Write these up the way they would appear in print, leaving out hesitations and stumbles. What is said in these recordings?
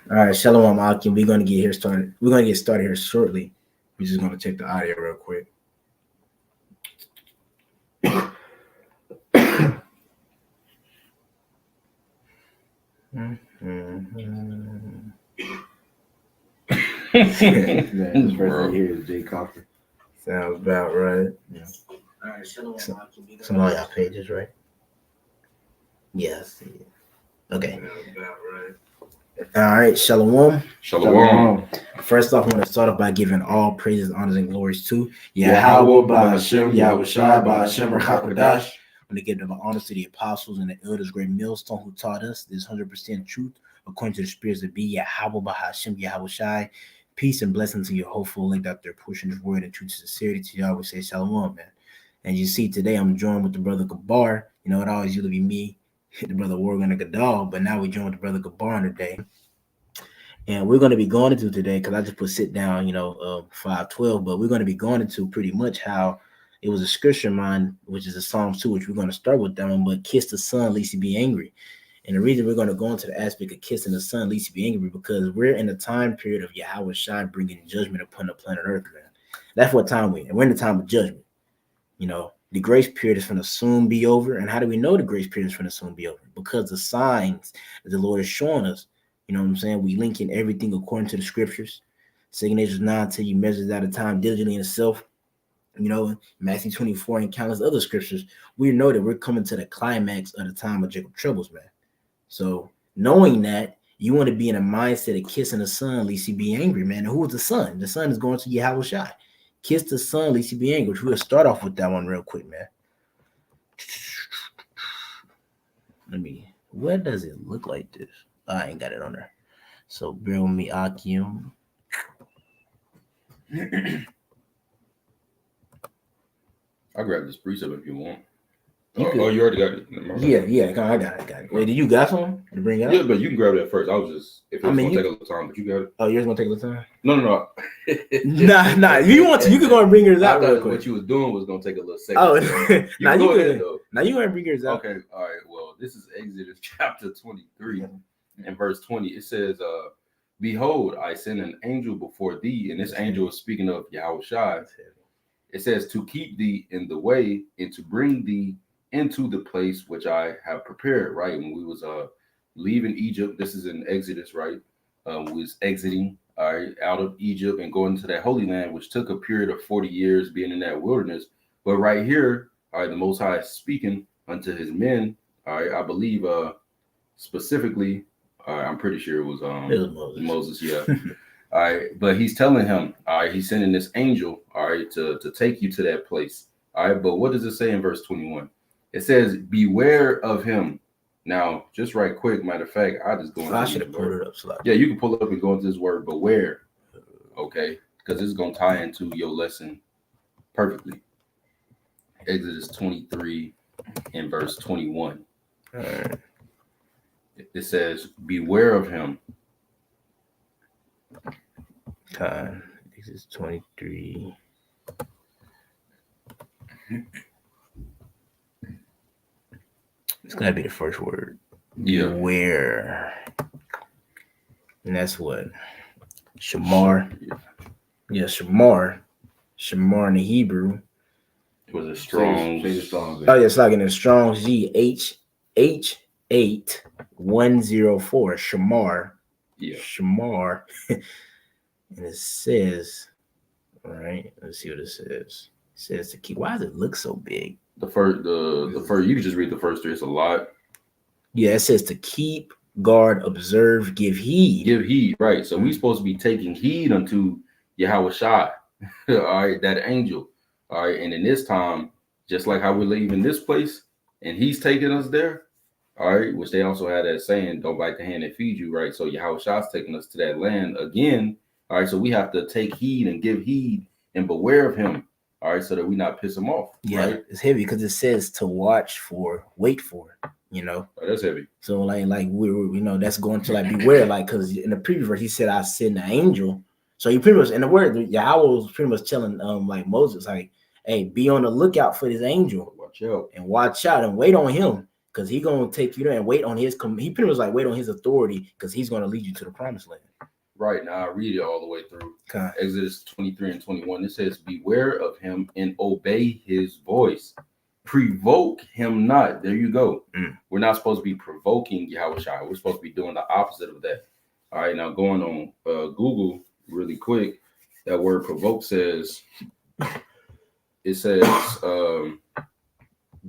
All right, Shalom Akim. We're gonna get here started. We're gonna get started here shortly. We're just gonna check the audio real quick. This person here is Jay Coffin. Sounds about right. Yeah. All right, Shalom Akim. Some of y'all pages, right? Yes. Okay. All right, Shalom. Shalom. First off, I want to start off by giving all praises, honors, and glories to Yahweh Ba'Hashem, Yahweh Shai Ba'Hashem, Rakakadash. I want to give them honors to the apostles and the elders, great millstone who taught us this 100% truth according to the spirits of be Yahweh Ba'Hashem, Yahweh Shai. Peace and blessings to your hopeful link out there pushing this word and truth and sincerity to y'all. We say Shalom, man. And you see, today I'm joined with the brother Gabar. You know, it always used to be me, the brother Morgan and Gadal, but now we joined with the brother Gabar today. And we're going to be going into today, because I just put sit down, 5:12, but we're going to be going into pretty much how it was a scripture of mine, which is a Psalms 2, which we're going to start with that one, but kiss the son, lest he be angry. And the reason we're going to go into the aspect of kissing the son, lest he be angry, because we're in the time period of Yahweh Shai bringing judgment upon the planet Earth, man. That's what time we're in. And we're in the time of judgment. You know, the grace period is going to soon be over. And how do we know the grace period is going to soon be over? Because the signs that the Lord is showing us, you know what I'm saying? We link in everything according to the scriptures. 2 Nations 9 tell you measures out of time diligently in itself. You know, Matthew 24 and countless other scriptures, we know that we're coming to the climax of the time of Jacob troubles, man. So knowing that, you want to be in a mindset of kissing the son, lest he be angry, man. And who is the son? The son is going to Yahweh Shai. Kiss the son, lest he be angry. Which we'll start off with that one real quick, man. Where does it look like this? I ain't got it on there. So bear with me, Akim. I'll grab this precept if you want. You already got it. Yeah, I got it. Wait, did you got some to bring out? Yeah, but you can grab that first. I was just, if it's going to take a little time, but you got it. Oh, yours going to take a little time? No. Nah. If you want to, you can go and bring yours out. I thought what you was doing was going to take a little second. Oh, now you go ahead, though. Now you go and bring yours out. Okay, all right. Well, this is Exodus chapter 23 and verse 20. It says, behold, I send an angel before thee, and this angel is speaking of Yahweh Shai. It says, to keep thee in the way and to bring thee into the place which I have prepared, right? When we was leaving Egypt, this is in Exodus, right? We was exiting out of Egypt and going to that Holy Land, which took a period of 40 years being in that wilderness. But right here, the Most High is speaking unto his men. I believe specifically, I'm pretty sure it was Moses, yeah. All right, but he's telling him, he's sending this angel, to take you to that place. All right, but what does it say in verse 21? It says, beware of him. Now, just right quick, matter of fact, I just go into I should have pulled it up. Yeah, you can pull it up and go into this word, beware. Okay, because it's going to tie into your lesson perfectly. Exodus 23 and verse 21. All right. It says, beware of him. Exodus 23. It's gonna be the first word. Yeah. Where? And that's what? Shamar. Yeah, Shamar. Shamar in the Hebrew. It was a strong. Oh, yeah, it's like in a strong H8104. Shamar. Yeah. Shamar. And it says, all right, let's see what it says. It says to keep. Why does it look so big? The first, you can just read the first three. It's a lot. Yeah, it says to keep, guard, observe, give heed. Give heed, right? So we're supposed to be taking heed unto Yahweh Shai, all right, that angel, all right. And in this time, just like how we're leaving this place, and he's taking us there, all right. Which they also had that saying, "Don't bite the hand that feeds you," right? So Yahweh Shai's taking us to that land again, all right. So we have to take heed and give heed and beware of him. All right, so that we not piss them off. Yeah, right? It's heavy because it says to watch for, wait for, Oh, that's heavy. So like we're that's going to like beware, like because in the previous verse he said I send the angel. So he pretty much in the word Yahweh was pretty much telling like Moses, like, hey, be on the lookout for this angel. Watch out and wait on him, because he gonna take you there and wait on his. He pretty much like wait on his authority because he's gonna lead you to the promised land. Right now, I read it all the way through. Okay. Exodus 23 and 21. It says, "Beware of him and obey his voice. Provoke him not." There you go. We're not supposed to be provoking Yahushua. We're supposed to be doing the opposite of that. All right. Now going on Google really quick, that word provoke says, it says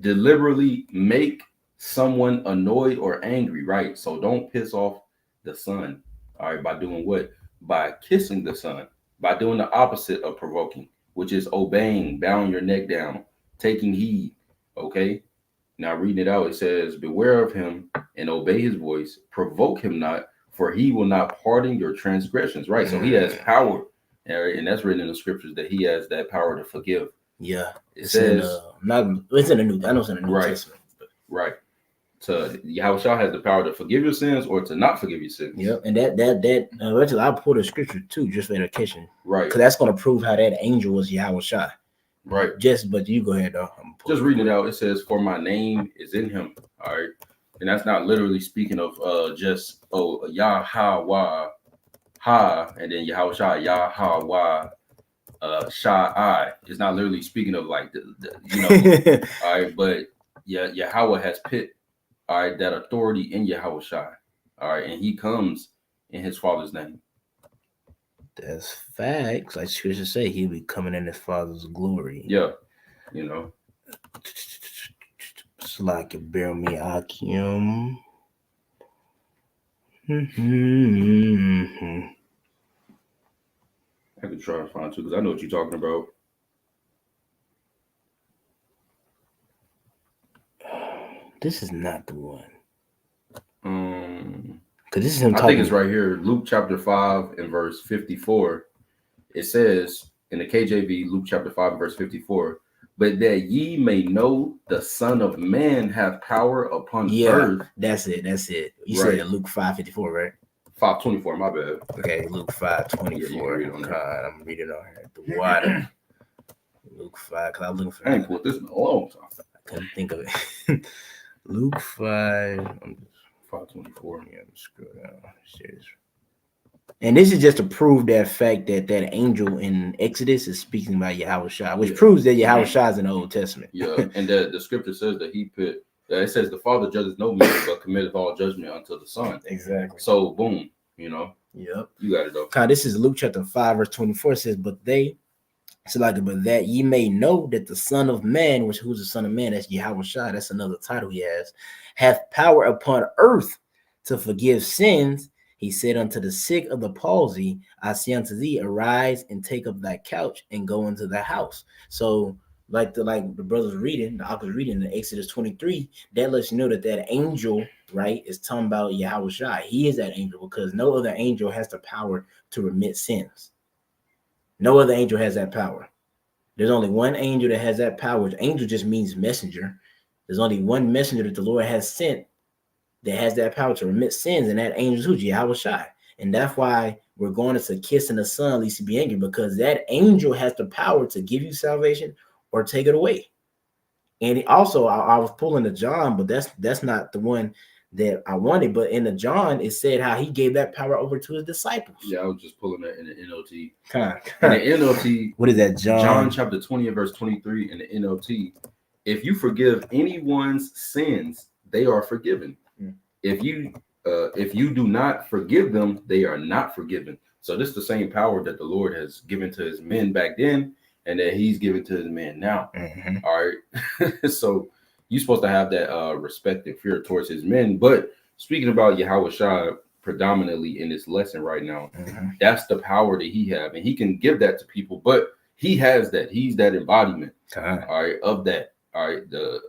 deliberately make someone annoyed or angry. Right. So don't piss off the son. All right. By doing what? By kissing the son. By doing the opposite of provoking, which is obeying, bowing your neck down, taking heed. Okay. Now reading it out, it says, "Beware of him and obey his voice. Provoke him not, for he will not pardon your transgressions." Right. So he has power. And that's written in the scriptures that he has that power to forgive. Yeah. It says, it's in the New. I know it's in the New Right. Testament. But. right. So Yahushua has the power to forgive your sins or to not forgive your sins. Yep. And actually, I pulled a scripture too, just for education, Right. because that's going to prove how that angel was Yahushua. Right. But you go ahead, though. Just reading it out, it says, "For my name is in him." All right. And that's not literally speaking of just Yahweh Ha, and then Yahushua Yahweh Shai. It's not literally speaking of like the all right, but yeah, Yahweh has put all right that authority in Yahushua. All right, and he comes in his father's name. That's facts. Like scripture say, he'll be coming in his father's glory. Yeah, It's like a bear me Akim. I could try to find you because I know what you're talking about. This is not the one. Because this is him talking. I think it's right here, Luke chapter 5 and verse 54. It says in the KJV, Luke chapter 5 and verse 54, "But that ye may know the Son of Man hath power upon earth." That's it. You Right. said Luke 5:54, right? 5:24, my bad. Okay, Luke 5:24. Yeah, I'm reading on here. The water. Luke 5, because I'm looking for I ain't put this in a long time. I couldn't think of it. Luke 5. 5:24. Yeah, screw down. And this is just to prove that fact that that angel in Exodus is speaking about Yahushua, which proves that Yahushua is in the Old Testament. Yeah, and the scripture says that he put, it says the Father judges no man, but committeth all judgment unto the Son. Exactly. So, boom, Yep. You got it, though. God, this is Luke chapter 5, verse 24. It says, but that ye may know that the Son of Man, who's the Son of Man, that's Yahushua, that's another title he has, hath power upon earth to forgive sins. He said unto the sick of the palsy, I say unto thee, arise and take up thy couch and go into the house. So, like the brothers reading, the uncles reading in Exodus 23, that lets you know that angel, right, is talking about Yahushua. He is that angel because no other angel has the power to remit sins. No other angel has that power. There's only one angel that has that power. Angel just means messenger. There's only one messenger that the Lord has sent that has that power to remit sins, and that angel is who? Yahushua. And that's why we're going into kissing the Son, lest he be angry, because that angel has the power to give you salvation or take it away. And also, I was pulling the John, but that's not the one that I wanted. But in the John, it said how he gave that power over to his disciples. Yeah, I was just pulling that in the NLT. In the NLT, what is that, John? John chapter 20 and verse 23 in the NLT. If you forgive anyone's sins, they are forgiven. If you do not forgive them, they are not forgiven. So this is the same power that the Lord has given to his men back then, and that he's given to his men now. Mm-hmm. All right. So you're supposed to have that respect and fear towards his men. But speaking about Yahushua predominantly in this lesson right now, that's the power that he have, and he can give that to people. But he has that. He's that embodiment. All right, of that. All right.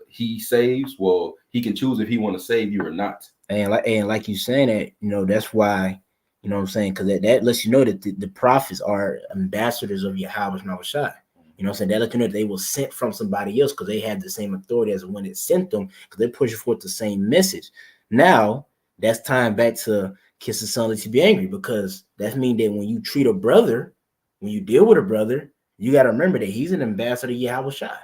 He saves. Well, he can choose if he want to save you or not. And like you saying that, that's why, what I'm saying, because that lets you know that the prophets are ambassadors of Yahweh Shai. What I'm saying? That lets you know that they were sent from somebody else because they had the same authority as when it sent them, because they're pushing forth the same message. Now, that's tying back to kiss the Son, lest he be angry, because that means that when you treat a brother, when you deal with a brother, you got to remember that he's an ambassador of Yahweh Shai.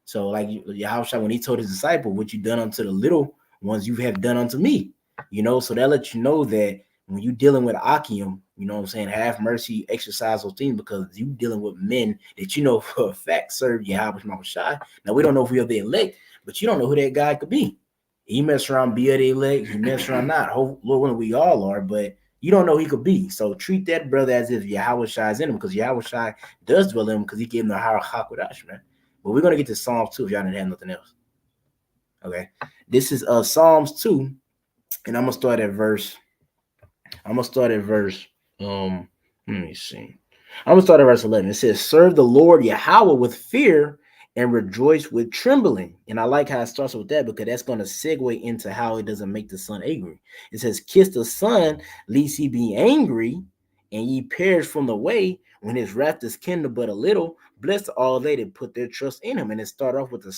So like Yahweh Shai, when he told his disciple, what you done unto the little ones you have done unto me. You know, so that lets you know that when you're dealing with Akim, you know what I'm saying, have mercy, exercise those things, because you dealing with men that you know for a fact serve Yahweh Shai. Now, we don't know if we are the elect, but you don't know who that guy could be. He mess around, be the elect, he mess around not. Lord willing, we all are, but you don't know who he could be. So treat that brother as if Yahweh Shai is in him, because Yahweh Shai does dwell in him, because he gave him the higher Hakodash, man. But we're going to get to Psalms 2 if y'all didn't have nothing else. Okay. This is Psalms 2, and I'm going to start at verse. Let me see. I'm going to start at verse 11. It says, serve the Lord Yahweh with fear and rejoice with trembling. And I like how it starts with that, because that's going to segue into how it doesn't make the son angry. It says, kiss the son, lest he be angry, and ye perish from the way when his wrath is kindled but a little. Blessed are all they that put their trust in him. And it start off with the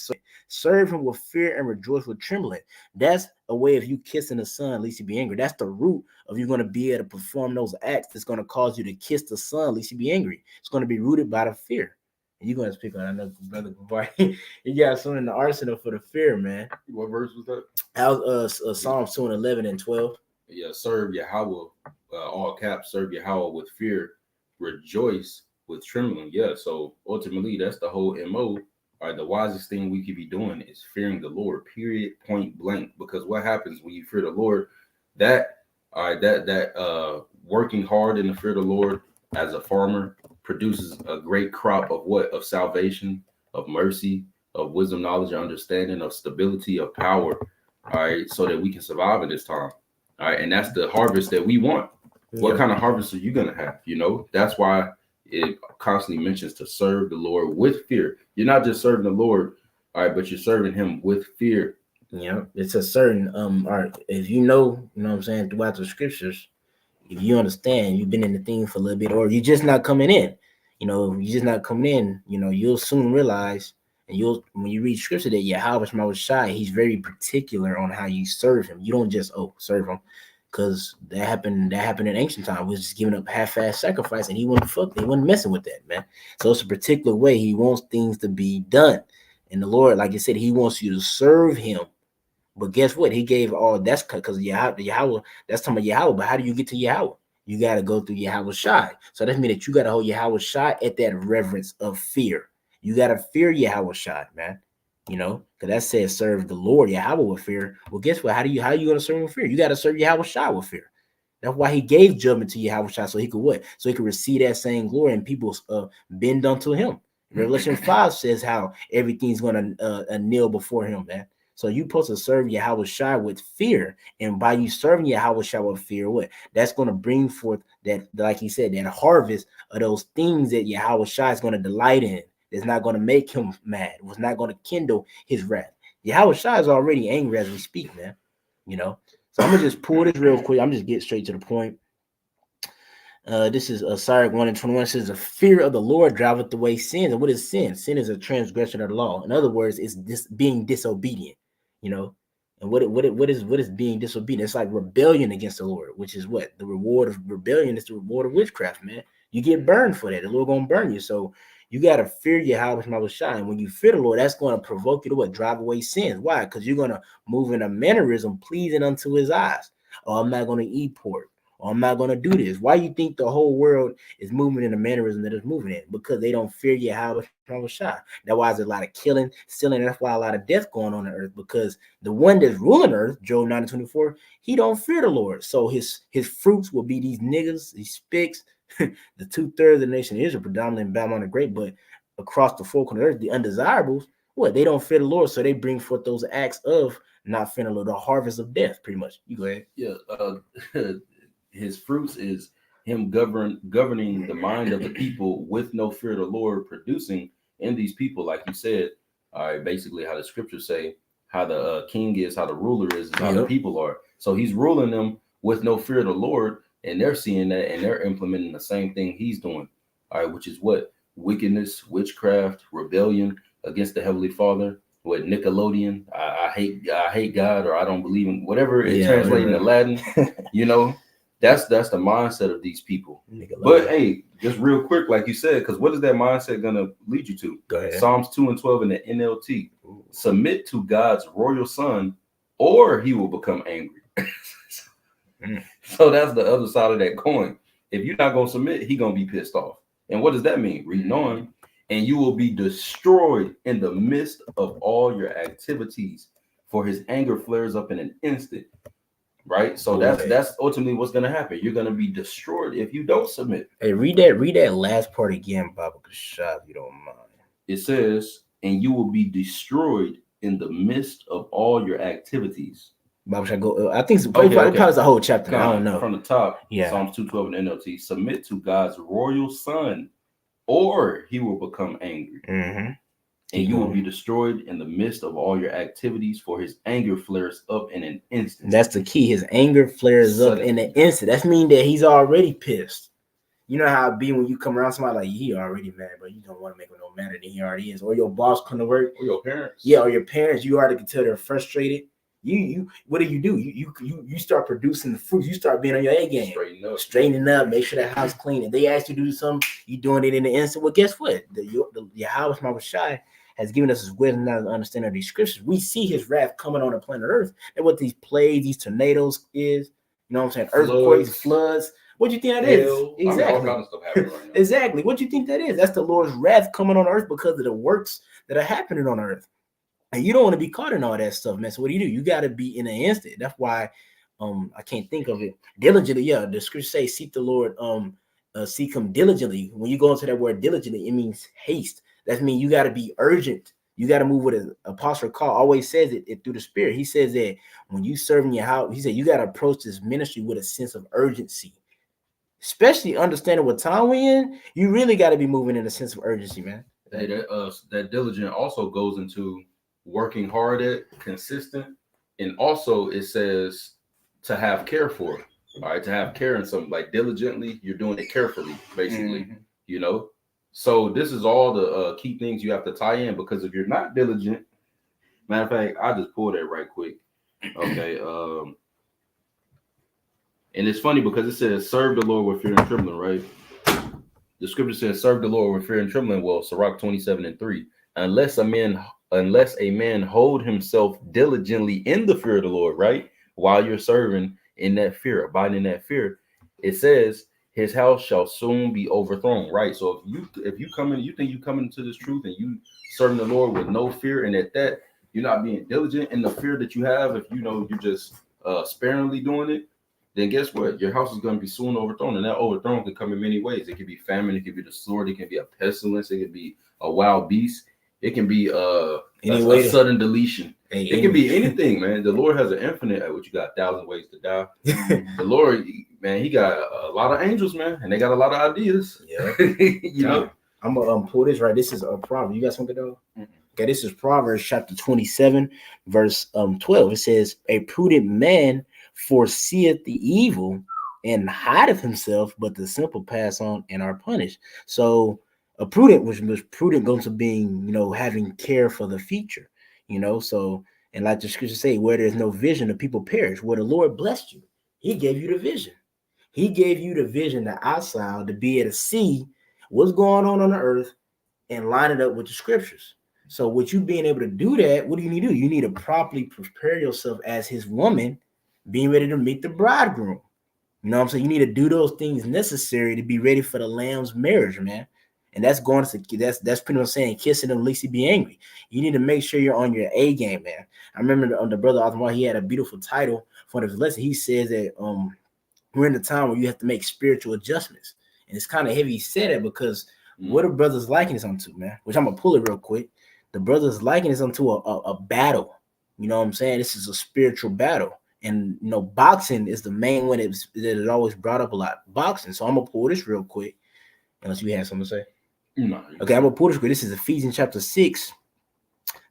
serve him with fear and rejoice with trembling. That's a way of you kissing the son, lest he be angry. That's the root of you going to be able to perform those acts that's going to cause you to kiss the son, lest he be angry. It's going to be rooted by the fear. And you're going to speak on another brother before you got something in the arsenal for the fear, man. What verse was that? That was Psalms 2 and 11 and 12. Yeah, serve Yahweh, all caps, serve Yahweh with fear, rejoice with trembling. Yeah, so ultimately that's the whole MO. All right, the wisest thing we could be doing is fearing the Lord, period, point blank. Because what happens when you fear the Lord, that working hard in the fear of the Lord as a farmer produces a great crop of what? Of salvation, of mercy, of wisdom, knowledge, and understanding, of stability, of power. All right, so that we can survive in this time. All right, and that's the harvest that we want. What kind of harvest are you gonna have? You know, that's why it constantly mentions to serve the Lord with fear. You're not just serving the Lord, all right, but you're serving him with fear. Yeah, it's a certain all right, if you know what I'm saying, throughout the scriptures, if you understand, you've been in the thing for a little bit, or you're just not coming in, you know, you're just not coming in, you know, you'll soon realize, and when you read scripture that Yahweh Shai, he's very particular on how you serve him. You don't just serve him, because that happened in ancient time. We was just giving up half-ass sacrifice, and he wasn't messing with that, man. So it's a particular way he wants things to be done. And the Lord, like I said, he wants you to serve him. But guess what? He gave all that's because Yahweh, that's talking about Yahweh. But how do you get to Yahweh? You got to go through Yahweh Shai. So that means that you got to hold Yahweh Shai at that reverence of fear. You got to fear Yahweh Shai, man. You know, because that says serve the Lord Yahweh with fear. Well, guess what? How are you going to serve him with fear? You got to serve Yahweh Shai with fear. That's why he gave judgment to Yahweh Shai, so he could what? So he could receive that same glory, and people bend unto him. Revelation 5 says how everything's going to kneel before him, man. So you're supposed to serve Yahweh Shai with fear. And by you serving Yahweh Shai with fear, what? That's going to bring forth that, like he said, that harvest of those things that Yahweh Shai is going to delight in. It's not going to make him mad. It was not going to kindle his wrath. Yahweh Shai is already angry as we speak, man. You know? So I'm going to just pull this real quick. I'm just get straight to the point. This is Sirach 1 and 21. It says, the fear of the Lord driveth away sin. And what is sin? Sin is a transgression of the law. In other words, it's being disobedient. You know, and what is being disobedient? It's like rebellion against the Lord, which is what? The reward of rebellion is the reward of witchcraft, man. You get burned for that. The Lord gonna burn you. So you gotta fear Yahweh Shai. And when you fear the Lord, that's gonna provoke you to what? Drive away sins. Why? Because you're gonna move in a mannerism pleasing unto his eyes. Oh, I'm not gonna eat pork. Or I'm not gonna do this. Why you think the whole world is moving in a mannerism that it's moving in? Because they don't fear Yahweh Shai. That's why there's a lot of killing, stealing, and that's why a lot of death going on earth. Because the one that's ruling earth, Job 9:24, he don't fear the Lord. So his fruits will be these niggas, these spicks, the 2/3 of the nation of Israel, predominantly in Babylon the Great, but across the four corners of earth, the undesirables, what? They don't fear the Lord, so they bring forth those acts of not fearing the Lord, the harvest of death, pretty much. You go ahead. Yeah. His fruits is him governing the mind of the people with no fear of the Lord, producing in these people, like you said, basically how the scriptures say, how the king is, how the ruler is how the people are. So he's ruling them with no fear of the Lord, and they're seeing that, and they're implementing the same thing he's doing, which is what? Wickedness, witchcraft, rebellion against the Heavenly Father. What? Nickelodeon, I hate God, or I don't believe in whatever it translates into Latin, you know. That's the mindset of these people. But hey, just real quick, like you said, because what is that mindset gonna lead you to? Go ahead. Psalms 2 and 12 in the NLT. Submit to God's royal son or he will become angry. So that's the other side of that coin. If you're not going to submit, he's going to be pissed off. And what does that mean? Reading on, and you will be destroyed in the midst of all your activities, for his anger flares up in an instant. Right? So that's ultimately what's going to happen. You're going to be destroyed if you don't submit. Hey, read that last part again, Baba Kashab, if you don't mind. It says, and you will be destroyed in the midst of all your activities. Baba Kashab, go. I think it's probably the whole chapter. I don't know. From the top, yeah. Psalms 212 in NLT. Submit to God's royal son, or he will become angry. Mm-hmm. And you will be destroyed in the midst of all your activities, for his anger flares up in an instant. That's the key. His anger flares up in an instant. That means that he's already pissed. You know how it be when you come around somebody like, he already mad, but you don't want to make him no madder than he already is. Or your boss come to work. Or your parents. Yeah, or your parents. You already can tell they're frustrated. You what do? You start producing the fruit. You start being on your A game. Straightening up, make sure that house clean. If they ask you to do something, you doing it in the instant. Well, guess what? The house, Mama Shai, has given us his wisdom and understanding of these scriptures. We see his wrath coming on the planet Earth. And what these plagues, these tornadoes is, you know what I'm saying? Earthquakes, floods. What do you think that is? Exactly. I mean, all kinds of stuff happening right now. Exactly. What do you think that is? That's the Lord's wrath coming on earth because of the works that are happening on earth. And you don't want to be caught in all that stuff, man. So what do? You got to be in an instant. That's why I can't think of it. Diligently, yeah. The scripture says, seek the Lord, seek him diligently. When you go into that word diligently, it means haste. That means you got to be urgent. You got to move with it. Apostle Paul always says it through the Spirit. He says that when you serve in your house, he said you got to approach this ministry with a sense of urgency. Especially understanding what time we're in, you really got to be moving in a sense of urgency, man. That diligent also goes into working hard at, consistent, and also it says to have care for it. All right, to have care in something like diligently, you're doing it carefully, basically. Mm-hmm. You know, so this is all the key things you have to tie in, because if you're not diligent, matter of fact, I just pulled that right quick. Okay, and it's funny because it says serve the Lord with fear and trembling, right? The scripture says serve the Lord with fear and trembling. Well, Sirach 27:3. Unless a man hold himself diligently in the fear of the Lord, right? While you're serving in that fear, abiding in that fear, it says his house shall soon be overthrown, right? So if you come in, you think you come into this truth and you serving the Lord with no fear, and at that you're not being diligent in the fear that you have, if you know you're just sparingly doing it, then guess what? Your house is going to be soon overthrown, and that overthrown can come in many ways. It could be famine, it could be the sword, it can be a pestilence, it could be a wild beast, it can be a sudden deletion. It can be anything, man. The Lord has an infinite. What you got? 1,000 ways to die. The Lord, man, he got a lot of angels, man, and they got a lot of ideas. Yeah, you know. I'm gonna pull this right. This is a Proverbs. You got something though? Okay, this is Proverbs chapter 27, verse 12. It says, "A prudent man foreseeth the evil and hideth himself, but the simple pass on and are punished." So a prudent, which was prudent, goes to being, having care for the future, so, and like the scripture say, where there's no vision, the people perish. Where the Lord blessed you, he gave you the vision. He gave you the vision, the outside, to be able to see what's going on the earth and line it up with the scriptures. So with you being able to do that, what do you need to do? You need to properly prepare yourself as his woman, being ready to meet the bridegroom. You know what I'm saying? You need to do those things necessary to be ready for the Lamb's marriage, man. And that's that's pretty much saying kissing them, at least be angry. You need to make sure you're on your A game, man. I remember the brother Othman, he had a beautiful title for his lesson. He says that we're in the time where you have to make spiritual adjustments. And it's kind of heavy he said it because what are brothers liking this onto, man? Which I'm gonna pull it real quick. The brothers liking this onto a battle. You know what I'm saying? This is a spiritual battle. And boxing is the main one that is always brought up a lot. Boxing. So I'm gonna pull this real quick. Unless you have something to say. No. Okay, I'm gonna pull this quick. This is Ephesians chapter 6,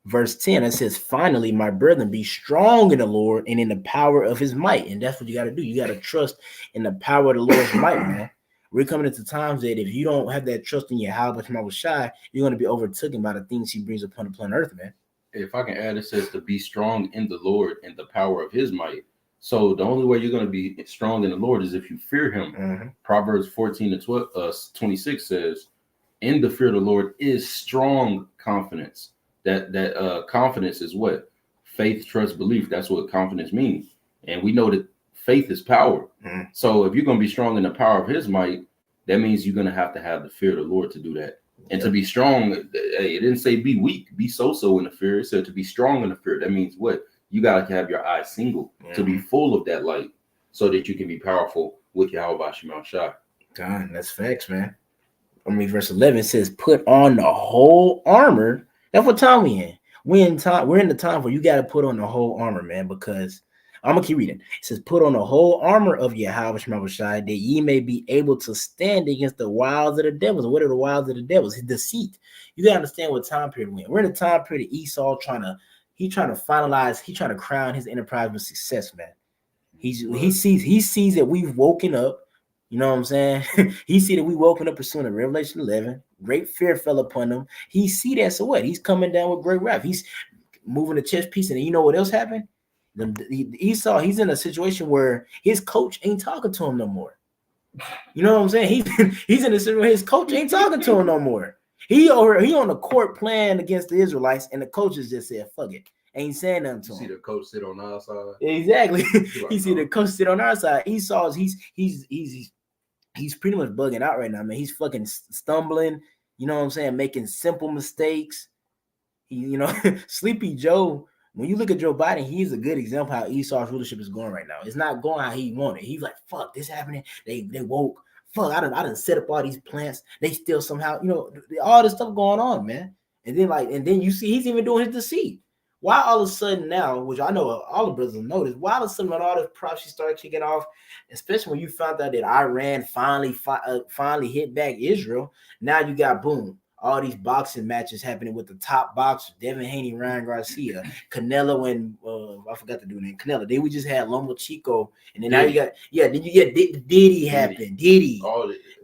verse 10. It says, "Finally, my brethren, be strong in the Lord and in the power of his might." And that's what you got to do. You got to trust in the power of the Lord's might, man. We're coming into times that if you don't have that trust in your house, but you're shy, you're going to be overtaken by the things he brings upon the planet Earth, man. If I can add, it says to be strong in the Lord and the power of his might. So the only way you're going to be strong in the Lord is if you fear him. Mm-hmm. Proverbs 14:26 says, "In the fear of the Lord is strong confidence." That confidence is what? faith, trust, belief. That's what confidence means. And we know that faith is power. Mhm. So if you're going to be strong in the power of his might, that means you're going to have the fear of the Lord to do that. And to be strong, it didn't say be weak, be so in the fear. It said to be strong in the fear. That means what? You got to have your eyes single to be full of that light so that you can be powerful with Yahweh Shema Shai. God, that's facts, man. I mean, verse 11 says, put on the whole armor. That's what time we in. We're in the time where you got to put on the whole armor, man, because I'm going to keep reading. It says, put on the whole armor of Yahweh Shema Shai, that ye may be able to stand against the wiles of the devils. What are the wiles of the devils? His deceit. You got to understand what time period we're in. We're in a time period of Esau trying to finalize, he's trying to crown his enterprise with success, man. He sees that we've woken up. You know what I'm saying? He see that we woken up pursuing Revelation 11. Great fear fell upon him. He see that. So what? He's coming down with great wrath. He's moving the chess piece. And you know what else happened? Esau, he's in a situation where his coach ain't talking to him no more. You know what I'm saying? He's in a situation where his coach ain't talking to him no more. He on the court playing against the Israelites, and the coaches just said, fuck it. Ain't saying nothing to him. See the coach sit on our side. Exactly. He see the coach sit on our side. Esau's he's pretty much bugging out right now, man. He's fucking stumbling, you know what I'm saying, making simple mistakes. Sleepy Joe, when you look at Joe Biden, he's a good example how Esau's rulership is going right now. It's not going how he wanted. He's like, fuck, this happening. They woke. Fuck, I done set up all these plants. They still somehow, all this stuff going on, man. And then you see he's even doing his deceit. Why all of a sudden now, which I know all the brothers have noticed, why all of a sudden when all this prophecy started kicking off, especially when you found out that Iran finally hit back Israel, now you got boom, all these boxing matches happening with the top boxers, Devin Haney, Ryan Garcia, Canelo, and I forgot the dude name, Canelo. Then we just had Lomo Chico, and then now you got Diddy happened, Diddy.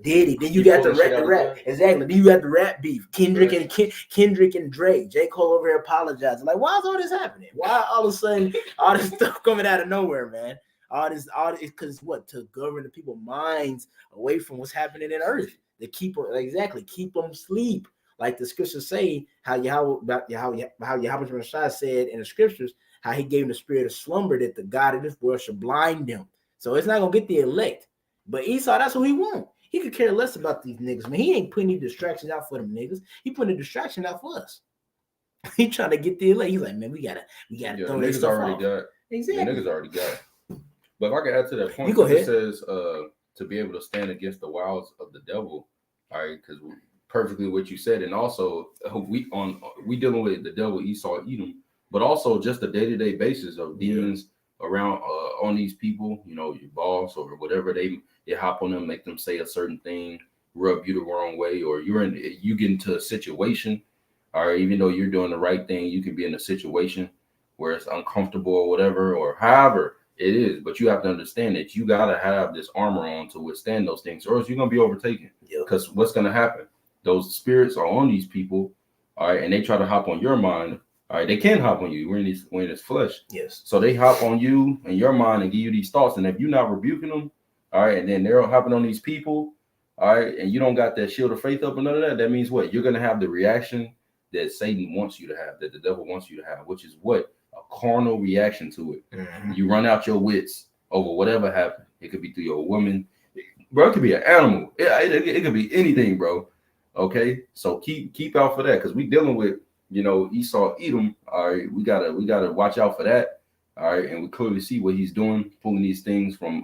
Then you got the rap. Exactly. Then you got the rap beef. Kendrick and Drake. J. Cole over here apologizing. Like, why is all this happening? Why all of a sudden all this stuff coming out of nowhere, man? All this because what? To govern the people's minds away from what's happening in earth. To keep them sleep. Like the scriptures say, how Yahweh Shai said in the scriptures, how he gave him the spirit of slumber that the God of this world should blind them. So it's not gonna get the elect. But Esau, that's what he want. He could care less about these niggas, man. He ain't putting any distractions out for them niggas. He putting a distraction out for us. He trying to get the elect. He's like, man, we gotta throw this stuff off. Exactly. The niggas already got it. But if I can add to that point, it says to be able to stand against the wiles of the devil. All right, because perfectly what you said, and also we dealing with the devil, Esau, Edom, but also just the day-to-day basis of demons around on these people. Your boss or whatever, they hop on them, make them say a certain thing, rub you the wrong way, or you get into a situation, or even though you're doing the right thing, you can be in a situation where it's uncomfortable or whatever, or however it is. But you have to understand that you gotta have this armor on to withstand those things, or else you're gonna be overtaken. Because what's gonna happen? Those spirits are on these people, all right, and they try to hop on your mind. All right, they can hop on you. We're in this flesh. Yes. So they hop on you and your mind and give you these thoughts, and if you're not rebuking them, all right, and then they're hopping on these people, all right, and you don't got that shield of faith up and none of that, that means what? You're going to have the reaction that Satan wants you to have, that the devil wants you to have, which is what? A carnal reaction to it. Mm-hmm. You run out your wits over whatever happened. It could be through your woman. Bro, it could be an animal. It could be anything, bro. Okay? So keep out for that, because we dealing with, Esau, Edom. All right, we gotta watch out for that. All right, and we clearly see what he's doing, pulling these things from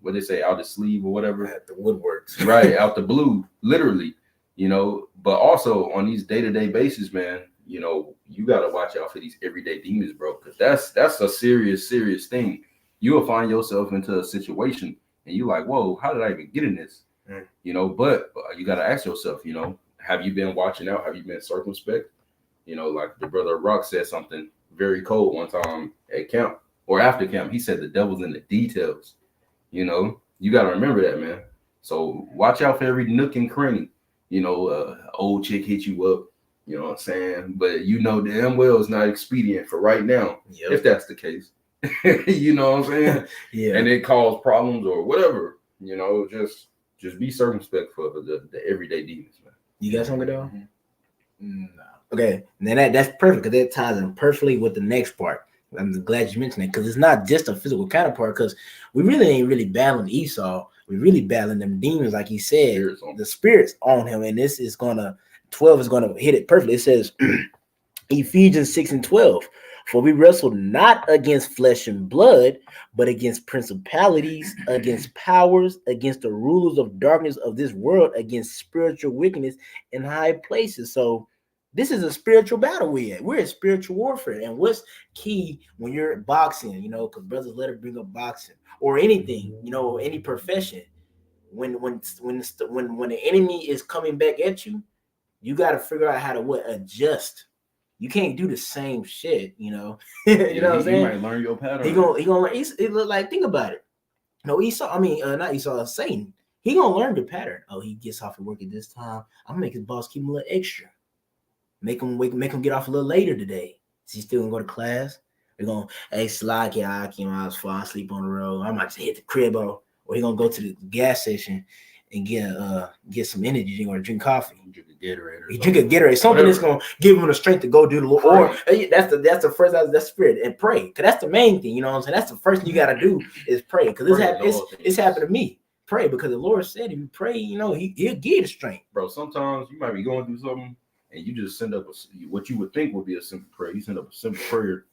what they say, out his sleeve or whatever. At the woodworks. Right, out the blue, literally, but also on these day-to-day basis, man, you got to watch out for these everyday demons, bro, because that's a serious thing. You will find yourself into a situation and you like, whoa, how did I even get in this? But you got to ask yourself, have you been watching out? Have you been circumspect? Like the brother Rock said something very cold one time at camp or after camp. He said the devil's in the details. You got to remember that, man. So watch out for every nook and cranny. Old chick hit you up, you know what I'm saying? But damn well it's not expedient for right now, if that's the case. You know what I'm saying? Yeah. And it causes problems or whatever, just be circumspect for the everyday demons, man. You got something though? No. Okay, and then that's perfect because that ties in perfectly with the next part. I'm glad you mentioned that because it's not just a physical counterpart. Because we really ain't really battling Esau. We're really battling them demons, like he said. The spirits on him, and this is gonna 12 is gonna hit it perfectly. It says Ephesians 6:12. For we wrestle not against flesh and blood, but against principalities, against powers, against the rulers of darkness of this world, against spiritual wickedness in high places. So this is a spiritual battle we're in spiritual warfare. And what's key when you're boxing, because brothers let it bring up boxing or anything, any profession. When the enemy is coming back at you, you got to figure out how to adjust. You can't do the same shit, you know. You know what I'm saying? You might learn your pattern. He gonna learn. It look like, think about it. No, Esau. I mean, not Esau. Satan. He gonna learn the pattern. Oh, he gets off of work at this time. I'm gonna make his boss keep him a little extra. Make him get off a little later today. Is he still gonna go to class? They're gonna, hey, Slack, I fall asleep on the road. I might just hit the crib, or he gonna go to the gas station and get some energy or drink coffee. Drink a Gatorade. He drink a Gatorade, something that's gonna give him the strength to go do the Lord. Or that's the first, that's the spirit, and pray, because that's the main thing. You know what I'm saying? That's the first thing you gotta do is pray, because it's happened to me. Pray, because the Lord said if you pray, he'll give you the strength. Bro, sometimes you might be going through something and you just send up what you would think would be a simple prayer. You send up a simple prayer,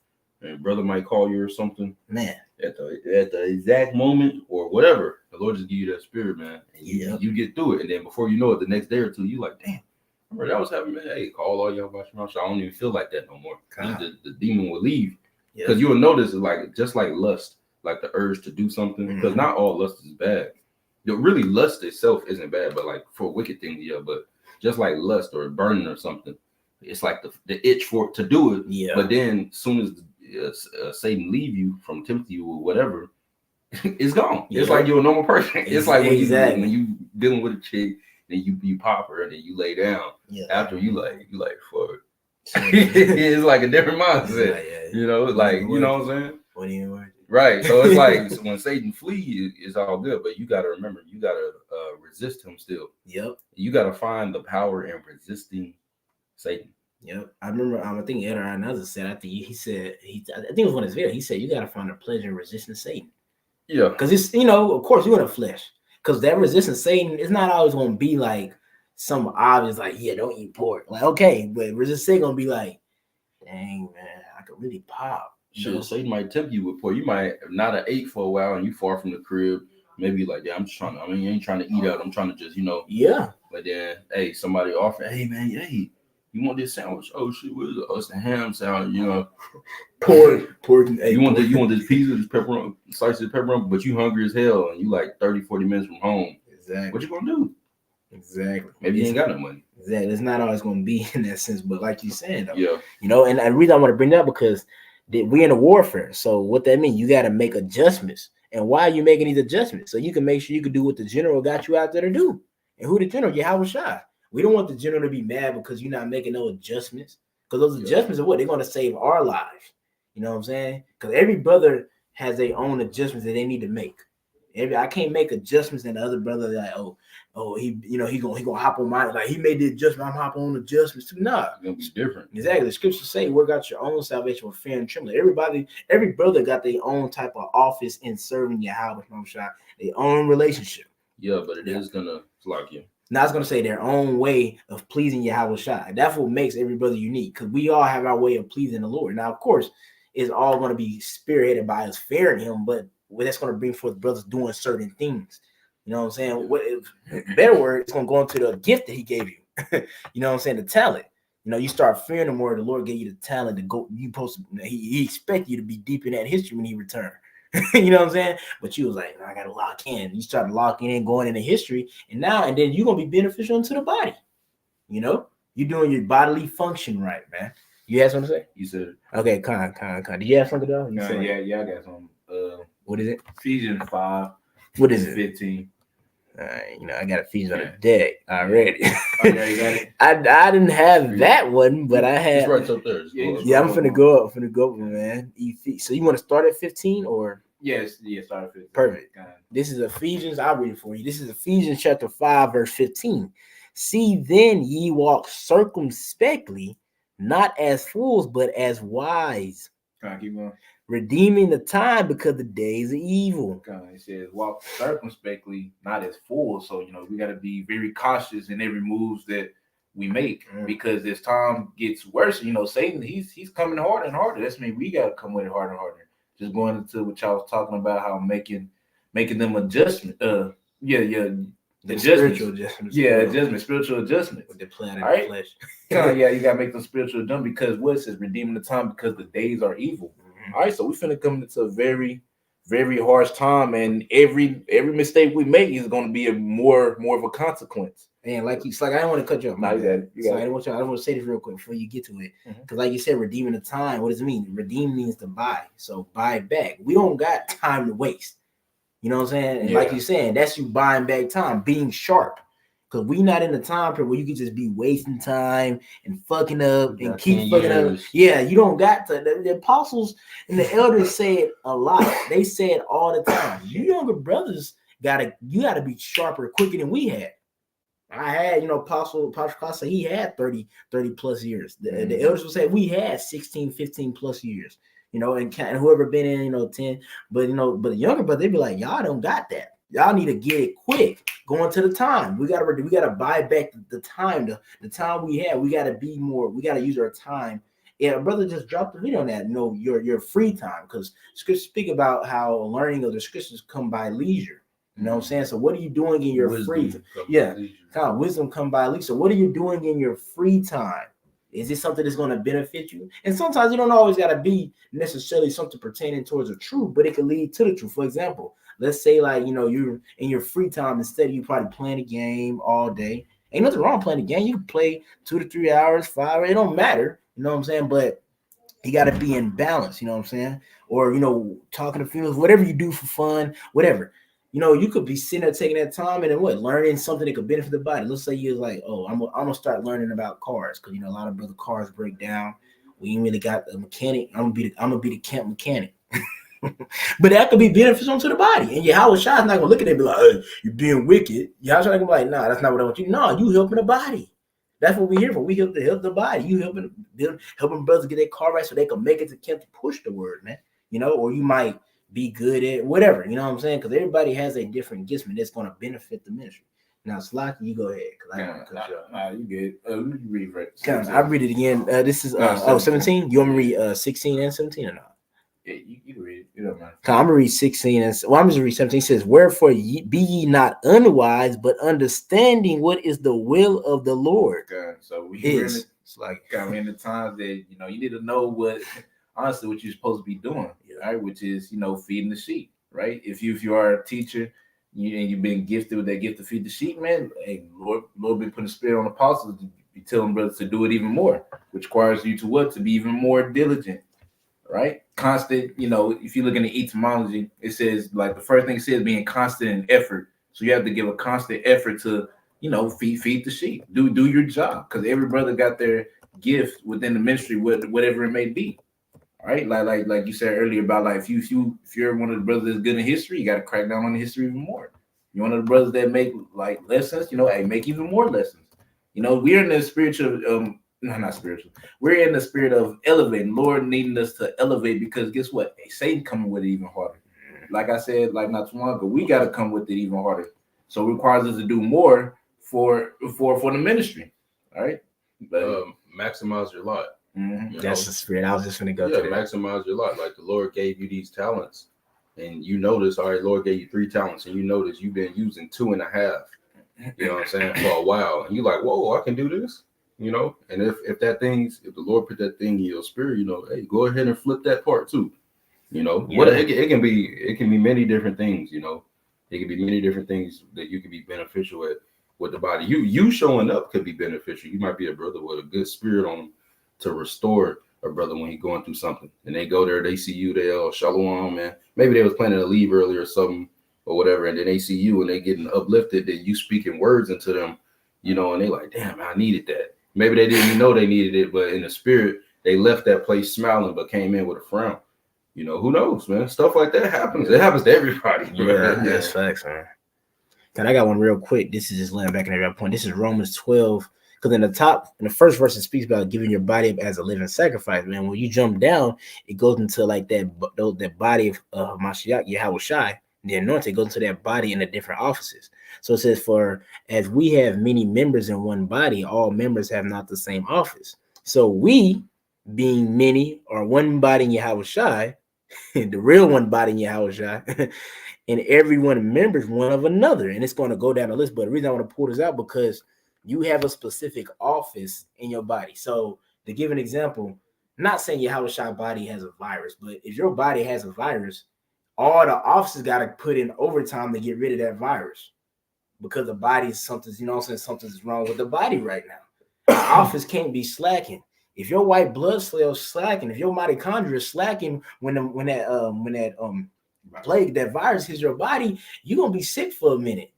and brother might call you or something. Man, at the exact moment or whatever, the Lord just give you that spirit, man. And you get through it, and then before you know it, the next day or two, you like, damn, remember that was happening, man. Hey, call all y'all about your mouth. I don't even feel like that no more. The demon will leave, because you will notice it's like just like lust, like the urge to do something. Because not all lust is bad. Really, lust itself isn't bad, but like for wicked things, yeah. But just like lust or burning or something, it's like the itch for it to do it. Yeah. But then as soon as Satan leave you from Timothy or whatever, it's gone. It's like you're a normal person. It's like when you dealing with a chick, then you pop her and then you lay down. Yeah. After you like fuck. It's like a different mindset. You know, like you know what I'm saying? What do you mean? Right. So it's like when Satan flee, it's all good, but you gotta remember, you gotta resist him still. Yep. You gotta find the power in resisting Satan. Yep. I remember I think Ed Arnaza said, I think it was one of his videos, he said you gotta find a pleasure in resisting Satan. Yeah. Because it's of course you're in the flesh. Because that resisting Satan is not always gonna be like some obvious, like, yeah, don't eat pork. Like, okay, but resisting Satan gonna be like, dang man, I could really pop. Sure, Satan might tempt you with pork. You might not have ate for a while and you far from the crib. Maybe like, yeah, you ain't trying to eat out. I'm trying to just, yeah. But then, hey, somebody offer, hey man, hey, you want this sandwich? Oh shit, what is it? Oh, it's the ham sandwich, pork. You want this pizza, this pepperoni, slice of pepperoni, but you hungry as hell and you like 30, 40 minutes from home. Exactly. What you gonna do? Exactly. Maybe you ain't got no money. Exactly. It's not always gonna be in that sense, but like you said, though, yeah. And the reason I want to bring that up because we're in a warfare. So what that means, you got to make adjustments. And why are you making these adjustments? So you can make sure you can do what the general got you out there to do. And who the general? Yahweh Shai. We don't want the general to be mad because you're not making no adjustments. Because those adjustments are what? They're going to save our lives. You know what I'm saying? Because every brother has their own adjustments that they need to make. I can't make adjustments and the other brother like, he gonna hop on my, like, he made the adjustment, I'm hopping on adjustments too. Nah, it's gonna be different. Exactly. The scriptures say work out your own salvation with fear and trembling. Every brother got their own type of office in serving Yahweh, their own relationship. Yeah, but it is gonna flock you. Now it's gonna say their own way of pleasing Yahweh Shai. That's what makes every brother unique, because we all have our way of pleasing the Lord. Now, of course, it's all gonna be spearheaded by us fearing him, but that's going to bring forth brothers doing certain things. You know what I'm saying? What better word, it's going to go into the gift that he gave you. You know what I'm saying? The talent. You start fearing him more. The Lord gave you the talent to go. He expect you to be deep in that history when he returned. You know what I'm saying? But you was like, I got to lock in. You started locking in, going into history, and then you're going to be beneficial to the body. You're doing your bodily function right, man. You had something to say? You said it. Okay, Con. Did you have something though? Yeah, I got something. What is it? Ephesians 5. What is it? 15. I got Ephesians on the deck already. Oh, yeah, you got it. I didn't have that one, but I had. It's right up there. Yeah, I'm finna go up, man. So you want to start at 15 or? Yes, start at 15. Perfect. This is Ephesians. I'll read it for you. This is Ephesians chapter 5, verse 15. See then ye walk circumspectly, not as fools, but as wise, Kind of keep going. Redeeming the time because the days are evil. It says walk circumspectly, not as fools. So we got to be very cautious in every moves that we make, because as time gets worse, Satan he's coming harder and harder. That's mean we got to come with it harder and harder. Just going into what y'all was talking about, how making them adjustment. The spiritual adjustment. Spiritual adjustment with the plan and the flesh. You gotta make them spiritual adjustment, because what it says, redeeming the time because the days are evil. All right, so we finna come into a very, very harsh time, and every mistake we make is gonna be more of a consequence. And I don't want to cut you off. I don't want to say this real quick before you get to it, because like you said, redeeming the time. What does it mean? Redeem means to buy. So buy back. We don't got time to waste. You know what I'm saying? And like you're saying, that's you buying back time, being sharp. Because we not in the time period where you can just be wasting time and fucking up and keep fucking up. Yeah, you don't got to. The apostles and the elders said a lot. They said all the time. You younger brothers you gotta be sharper, quicker than we had. I had, Apostle Costa, he had 30 plus years. The elders would say we had 16, 15 plus years. And whoever been in, 10, but the younger brother, they'd be like, y'all don't got that. Y'all need to get it quick. Going to the time. We gotta buy back the time, the time we have. We gotta be more. We gotta use our time. Yeah, brother just dropped the video on that. Your free time, because scriptures speak about how learning of the scriptures come by leisure. You know what I'm saying? So what are you doing in your free time? Yeah, wisdom come by leisure. So what are you doing in your free time? Is it something that's going to benefit you? And sometimes it don't always got to be necessarily something pertaining towards the truth, but it can lead to the truth. For example, let's say you're in your free time, instead of you probably playing a game all day. Ain't nothing wrong playing a game. You can play 2 to 3 hours, 5 hours. It don't matter. You know what I'm saying? But you got to be in balance. You know what I'm saying? Or, talking to females, whatever you do for fun, whatever. You could be sitting there taking that time and then learning something that could benefit the body. Let's say you're like, oh, I'm gonna start learning about cars, because a lot of brother cars break down. We ain't really got a mechanic. I'm gonna be the camp mechanic. But that could be beneficial to the body. And Yahweh Shai is not gonna look at it and be like, hey, you're being wicked. Yahweh Shai gonna be like, nah, that's not what I want you. No, you helping the body. That's what we're here for. We help the body. You helping brothers get their car right so they can make it to camp to push the word, man. Or you might be good at whatever, you know what I'm saying? Because everybody has a different gift that's going to benefit the ministry. Now, Slocky, you go ahead. You good. You read right. I read it again. This is 17. You want me to read 16 and 17 or not? Yeah, you can read it. You don't mind. I'm gonna read 16 and I'm gonna read 17. It says, "Wherefore be ye not unwise, but understanding what is the will of the Lord." Okay. So we're in the times that you need to know what you're supposed to be doing, right? Which is feeding the sheep, right? If you are a teacher and you've been gifted with that gift to feed the sheep, man, hey, Lord been putting the spirit on apostles to be telling brothers to do it even more, which requires you to be even more diligent, right? Constant, if you look in the etymology, it says the first thing it says being constant in effort. So you have to give a constant effort to feed the sheep, do your job, because every brother got their gift within the ministry, whatever it may be. Right, like you said earlier about if you're one of the brothers that's good in history, you got to crack down on the history even more. You're one of the brothers that make lessons, make even more lessons. We're in the spiritual, not spiritual. We're in the spirit of elevating. Lord needing us to elevate, because guess what? Satan coming with it even harder. Like I said, not too long ago, we got to come with it even harder. So it requires us to do more for the ministry. All right, but maximize your lot. Mm-hmm. That's the spirit. I was just going to go to that. Maximize your lot. Like the Lord gave you these talents, and you notice, all right, Lord gave you 3 talents, and you notice you've been using 2.5. You know what I'm saying, for a while, and you're like, whoa, I can do this. And if the Lord put that thing in your spirit, hey, go ahead and flip that part too. It can be many different things. It can be many different things that you can be beneficial at with the body. You showing up could be beneficial. You might be a brother with a good spirit on them to restore a brother when he's going through something, and they go there, they see you, they'll shalom, man. Maybe they was planning to leave earlier or something or whatever, and then they see you and they getting uplifted, that you speaking words into them, and they like, damn, I needed that. Maybe they didn't even know they needed it, but in the spirit, they left that place smiling, but came in with a frown. Who knows, man? Stuff like that happens. It happens to everybody. Yeah, that's facts, man. God, I got one real quick. This is just laying back in every point. This is Romans 12. Because in the first verse, it speaks about giving your body up as a living sacrifice. Man, when you jump down, it goes into like that body of Mashiach, Yahweh Shai, the anointed goes into that body in the different offices. So it says, for as we have many members in one body, all members have not the same office. So we, being many, are one body in Yahweh Shai, the real one body in Yahweh Shai, and every one members one of another. And it's going to go down the list. But the reason I want to pull this out, because you have a specific office in your body. So to give an example, not saying Yahweh Shai body has a virus, but if your body has a virus, all the offices got to put in overtime to get rid of that virus, because the body is something, you know what I'm saying, something's wrong with the body right now. The office can't be slacking. If your white blood cells slacking, if your mitochondria is slacking when that plague, that virus hits your body, you're gonna be sick for a minute.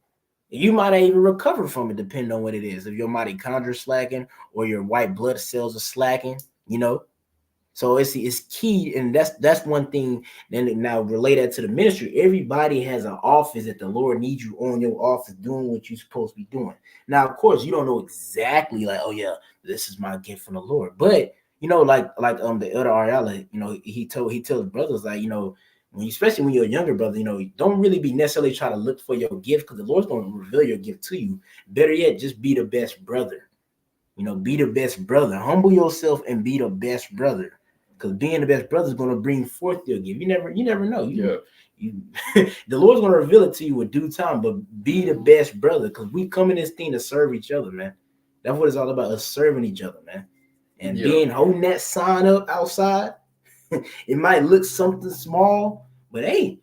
You might not even recover from it, depending on what it is. If your mitochondria is slacking or your white blood cells are slacking, you know. So it's key, and that's one thing. Then now relate that to the ministry. Everybody has an office that the Lord needs you on your office doing what you're supposed to be doing. Now, of course, you don't know exactly like, oh yeah, this is my gift from the Lord. But you know, like the elder Ariella, you know, he tells brothers, like, you know, especially when you're a younger brother, you know, don't really be necessarily trying to look for your gift, because the Lord's going to reveal your gift to you. Better yet, just be the best brother. You know, be the best brother. Humble yourself and be the best brother. Because being the best brother is going to bring forth your gift. You never know. The Lord's going to reveal it to you in due time, but be the best brother, because we come in this thing to serve each other, man. That's what it's all about, us serving each other, man. And being holding that sign up outside, it might look something small, but hey,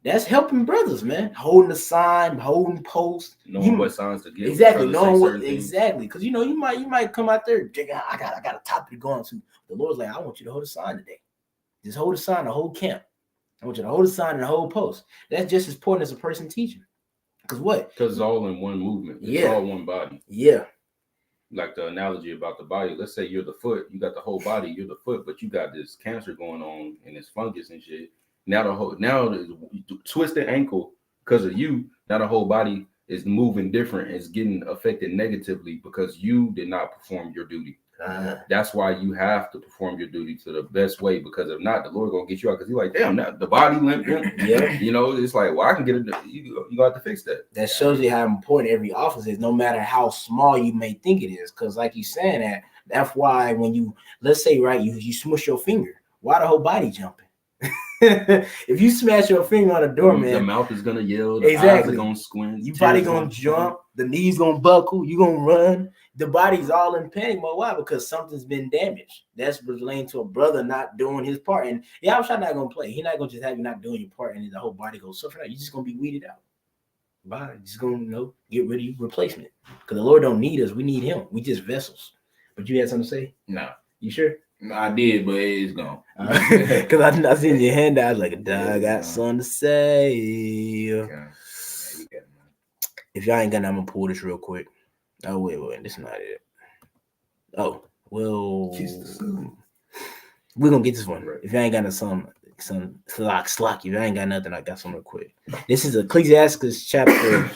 that's helping brothers, man. Holding the sign, holding posts, knowing what signs to give. Exactly, knowing what exactly. Because you know, you might come out there, I got a topic to go on to. The Lord's like, I want you to hold a sign today. Just hold a sign, the whole camp. I want you to hold a sign in the whole post. That's just as important as a person teaching. Because what? Because it's all in one movement. It's all one body. Yeah. Like the analogy about the body. Let's say you're the foot. You got the whole body. You're the foot, but you got this cancer going on and this fungus and shit. Now the twisted ankle because of you. Now the whole body is moving different. It's getting affected negatively because you did not perform your duty. That's why you have to perform your duty to the best way, because if not, the Lord gonna get you out, because he's like, damn, now the body limping. Yeah, you know, it's like, well, I can get it. You got to fix that. That shows you how important every office is, no matter how small you may think it is. Because like you saying that's why when you, let's say, right, you smush your finger, why the whole body jumping? If you smash your finger on a door, man, the mouth is gonna yell, the eyes are gonna squint, you probably gonna jump, the knees gonna buckle, you gonna run. The body's all in panic mode. Why? Because something's been damaged. That's relating to a brother not doing his part. And yeah, I'm not gonna play. He's not gonna just have you not doing your part and the whole body goes suffer. You're just gonna be weeded out. Body just gonna get rid of you, replacement. Because the Lord don't need us, we need him. We just vessels. But you had something to say? No. You sure? No, I did, but it's gone. Because I seen your hand. I was like, I got something to say. Okay. If y'all ain't got nothing, I'm gonna pull this real quick. Oh, wait, this is not it. Oh, well, we're gonna get this one. If y'all ain't got some slack, if y'all ain't got nothing, I got something real quick. This is Ecclesiastes chapter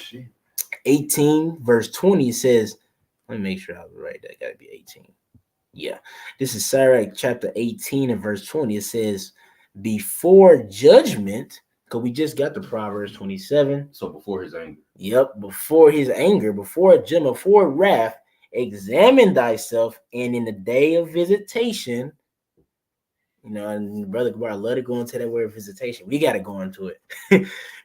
18, verse 20. It says, let me make sure I was right. That gotta be 18. Yeah, this is Sirach chapter 18 and verse 20. It says, before judgment, because we just got the Proverbs 27. So before his anger. Yep, before his anger, before judgment, before wrath, examine thyself, and in the day of visitation, you know, and Brother Gabar, I love to go into that word visitation. We got to go into it.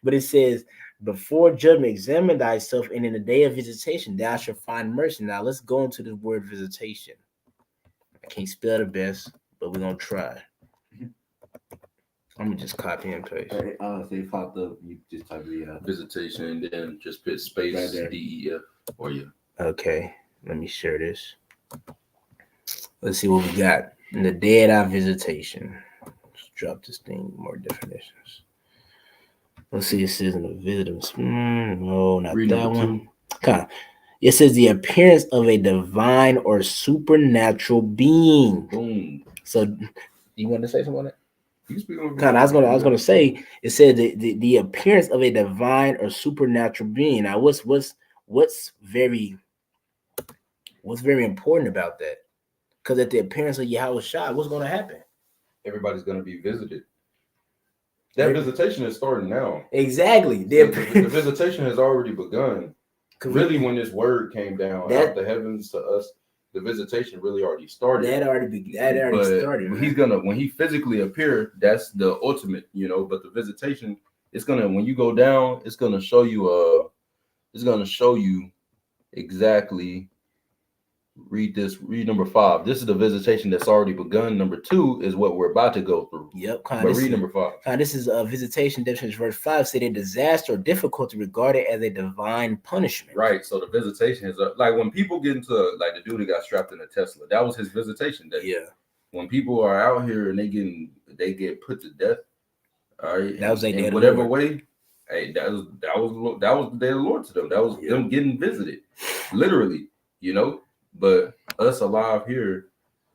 But it says, before judgment, examine thyself, and in the day of visitation, thou shalt find mercy. Now let's go into the word visitation. I can't spell the best, but we're going to try. I'm going to just copy and paste. So you popped up, you just type the visitation, and then just put space right there. DEF or you. Okay, let me share this. Let's see what we got. In the day of our visitation. Let's drop this thing, more definitions. Let's see, it says in the visitors. No, not read that one. Okay. It says the appearance of a divine or supernatural being. Boom. So, you want to say something on that? I was gonna say, it said the appearance of a divine or supernatural being. Now, what's very What's very important about that? Because at the appearance of Yahweh Shai, what's going to happen? Everybody's going to be visited. That visitation is starting now. Exactly. The visitation has already begun. Really, when this word came down out the heavens to us, the visitation really already started. That already started. He's gonna, when he physically appear, that's the ultimate, you know. But the visitation, it's gonna, when you go down, it's gonna show you exactly. Read number 5. This is the visitation that's already begun. Number 2 is what we're about to go through. Yep. But read number 5. This is a visitation. Definition verse 5 said a disaster or difficulty regarded as a divine punishment. Right. So the visitation is like when people get into like the dude that got strapped in a Tesla. That was his visitation day. Yeah. When people are out here and they get put to death. All right. That was a day in whatever way. Hey, that was the day of the Lord to them. That was them getting visited, literally. You know. But us alive here,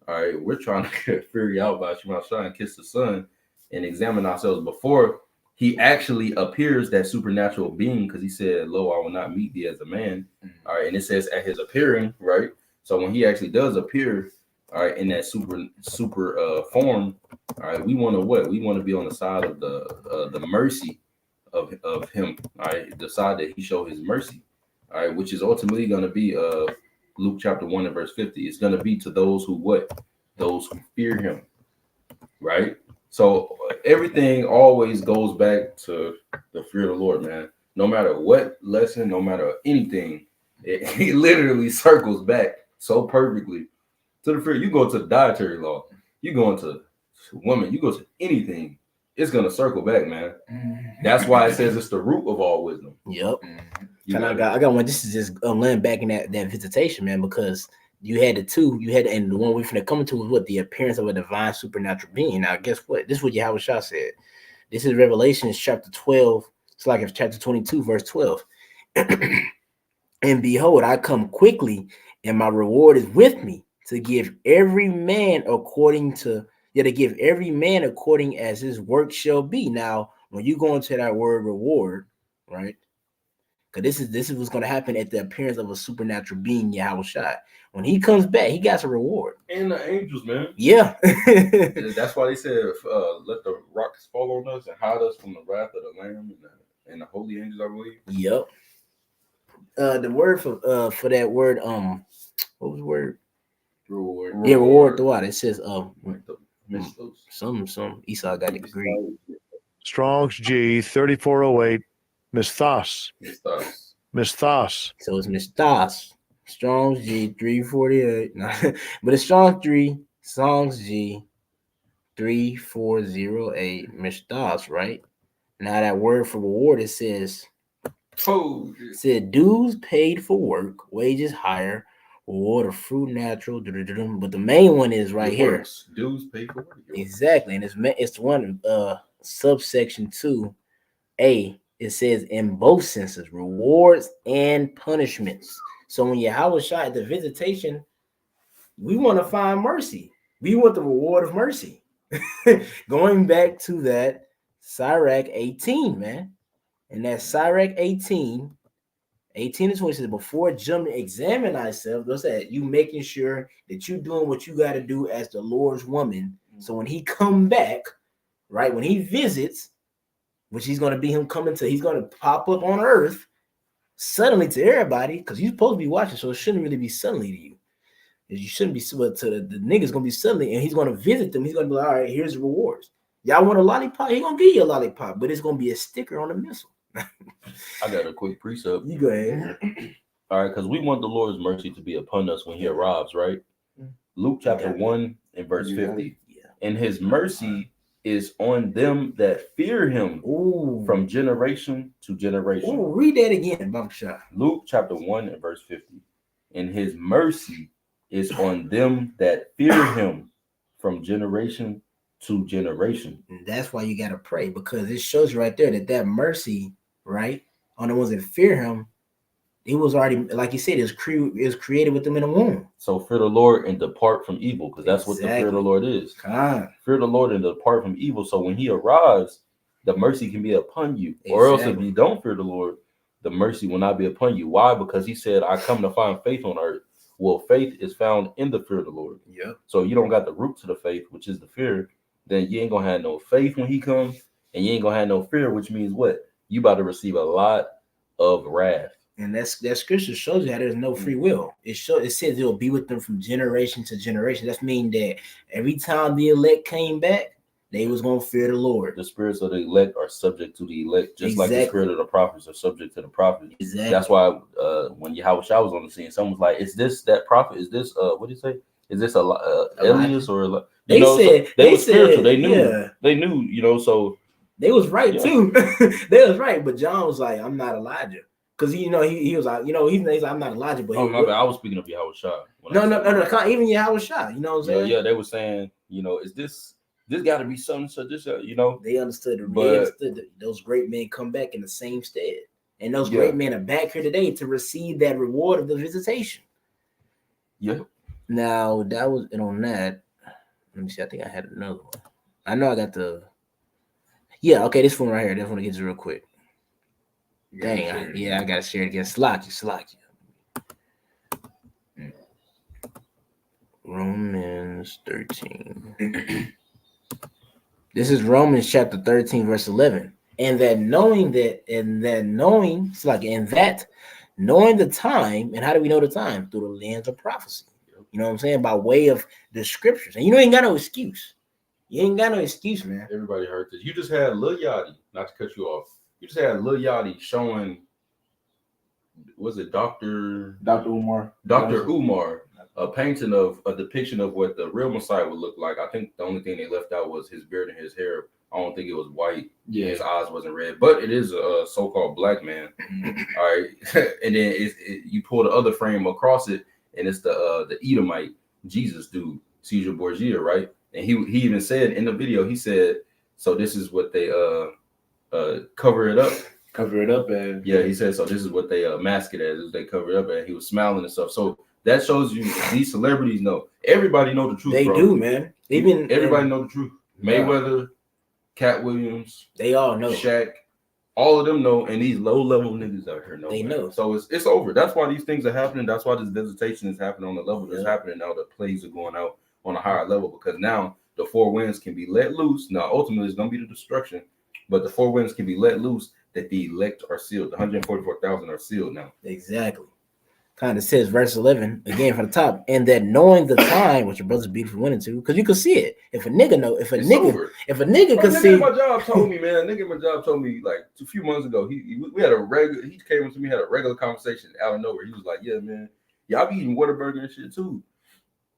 all right, we're trying to figure out by Shema Shai and kiss the Son and examine ourselves before he actually appears, that supernatural being, because he said, "Lo, I will not meet thee as a man." All right, and it says at his appearing, right? So when he actually does appear, all right, in that super form, all right, we want to what? We want to be on the side of the mercy of him, all right, the side that he showed his mercy, all right, which is ultimately going to be Luke chapter 1 and verse 50. It's going to be to those who what? Those who fear him, right? So everything always goes back to the fear of the Lord, man. No matter what lesson, no matter anything, it literally circles back so perfectly to the fear. You go to the dietary law, you go into woman, you go to anything, it's going to circle back, man. That's why it says it's the root of all wisdom. Yep. I got one. This is just laying back in that visitation, man, because you had the two, and the one we're finna come to was what? The appearance of a divine supernatural being. Now, guess what? This is what Yahweh Shah said. This is Revelations chapter 12. It's like it's chapter 22, verse 12. And behold, I come quickly, and my reward is with me to give every man according as his work shall be. Now, when you go into that word reward, right? Because this is what's going to happen at the appearance of a supernatural being, Yahweh Shai. When he comes back, he got a reward. And the angels, man. Yeah. That's why they said, let the rocks fall on us and hide us from the wrath of the Lamb and the holy angels, I believe. Yep. The word for that word, what was the word? Reward. Yeah, reward throughout. It says some Esau got the degree. Strong's G 3408. Misthos. So it's Misthos. Strong's G 348. But it's Strong's G 3408. Misthos, right? Now that word for reward, it says dues paid for work, wages higher, reward of fruit natural. But the main one is right here. Dues paid for work. Exactly, and it's one subsection 2A. It says in both senses, rewards and punishments. So when Yahweh Shai at the visitation, we want to find mercy. We want the reward of mercy. Going back to that Sirach 18, man. And that Sirach 18 and 20 says, before jumping, examine thyself. What's that? You making sure that you're doing what you got to do as the Lord's woman. So when he come back, right, when he visits, which he's going to be he's going to pop up on earth suddenly to everybody, because you're supposed to be watching, so it shouldn't really be suddenly to you. You shouldn't be, but to the niggas going to be suddenly, and he's going to visit them. He's going to be like, all right, here's the rewards. Y'all want a lollipop? He's going to give you a lollipop, but it's going to be a sticker on the missile. I got a quick precept. You go ahead. All right, because we want the Lord's mercy to be upon us when he arrives, right? Luke chapter 1 and verse 50. Yeah. And his mercy is on them that fear him from generation to generation. Read that again, Bumshot. Luke chapter 1 and verse 50. And his mercy is on them that fear him from generation to generation. And that's why you got to pray, because it shows you right there that mercy, right, on the ones that fear him, it was already, like you said, it was created with them in the womb. So fear the Lord and depart from evil, because that's what the fear of the Lord is. God. Fear the Lord and depart from evil. So when he arrives, the mercy can be upon you. Exactly. Or else if you don't fear the Lord, the mercy will not be upon you. Why? Because he said, I come to find faith on earth. Well, faith is found in the fear of the Lord. Yep. So you don't got the root to the faith, which is the fear, then you ain't gonna have no faith when he comes, and you ain't gonna have no fear, which means what? You about to receive a lot of wrath. And that scripture shows you how there's no free will. It says it will be with them from generation to generation. That means that every time the elect came back, they was gonna fear the Lord. The spirits of the elect are subject to the elect, just like the Exactly. spirit of the prophets are subject to the prophets. Exactly. That's why when Yahweh Shah was on the scene, someone was like, "Is this that prophet? Is this what do you say? Is this Elias or?" They said they were spiritual. They knew. Yeah. They knew. You know, so They was right Yeah. too. They was right, but John was like, "I'm not Elijah," because he was like, he's like, "I'm not Elijah," but oh my bad, I was speaking of Yahweh Shah. no, even Yahweh Shah. You know what I'm saying? Yeah, they were saying, you know, is this got to be something? So this, you know, They understood. They But- understood that those great men come back in the same stead, and those Yeah. great men are back here today to receive that reward of the visitation. yeah. Now that was it on that. Let me see. I think I had another one. I know I got the. Yeah, okay. This one right here. This one gets real quick. Dang, I gotta share it again. Slocky. Romans 13. This is Romans chapter 13, verse 11. And that knowing the time, and how do we know the time? Through the lens of prophecy. You know what I'm saying? By way of the scriptures. And you ain't got no excuse. You ain't got no excuse, man. Everybody heard this. You just had Lil Yachty, not to cut you off. You just had Lil Yachty showing, was it Dr. Umar. A painting of a depiction of what the real Messiah would look like. I think the only thing they left out was his beard and his hair. I don't think it was white. Yeah. His eyes wasn't red, but it is a so-called black man. All right, and then you pull the other frame across it, and it's the Edomite Jesus dude, Caesar Borgia, right? And he even said in the video, he said, so this is what they cover it up. Cover it up and Yeah, he said so. This is what they mask it as. Is they cover it up, and he was smiling and stuff. So that shows you these celebrities know. Everybody know the truth. They bro. do, man. Even Everybody know the truth. Mayweather, Cat Williams, they all know. Shaq, all of them know, and these low-level niggas out here know. They man. know. So it's over. That's why these things are happening. That's why this visitation is happening on the level that's happening now. The plays are going out on a higher level because now the four winds can be let loose. Now, ultimately, it's going to be the destruction, but the four winds can be let loose that the elect are sealed. The 144,000 are sealed now. Exactly. Kind of says verse 11 again from the top, and that knowing the time, which your brother's beautiful went into, because you can see it. If a nigga know, if a It's nigga over. could Nigga see, at my job told me, man. Nigga at my job told me like a few months ago. We had a regular. He came to me, had a regular conversation out of nowhere. He was like, "Yeah, man, y'all be eating Whataburger and shit too,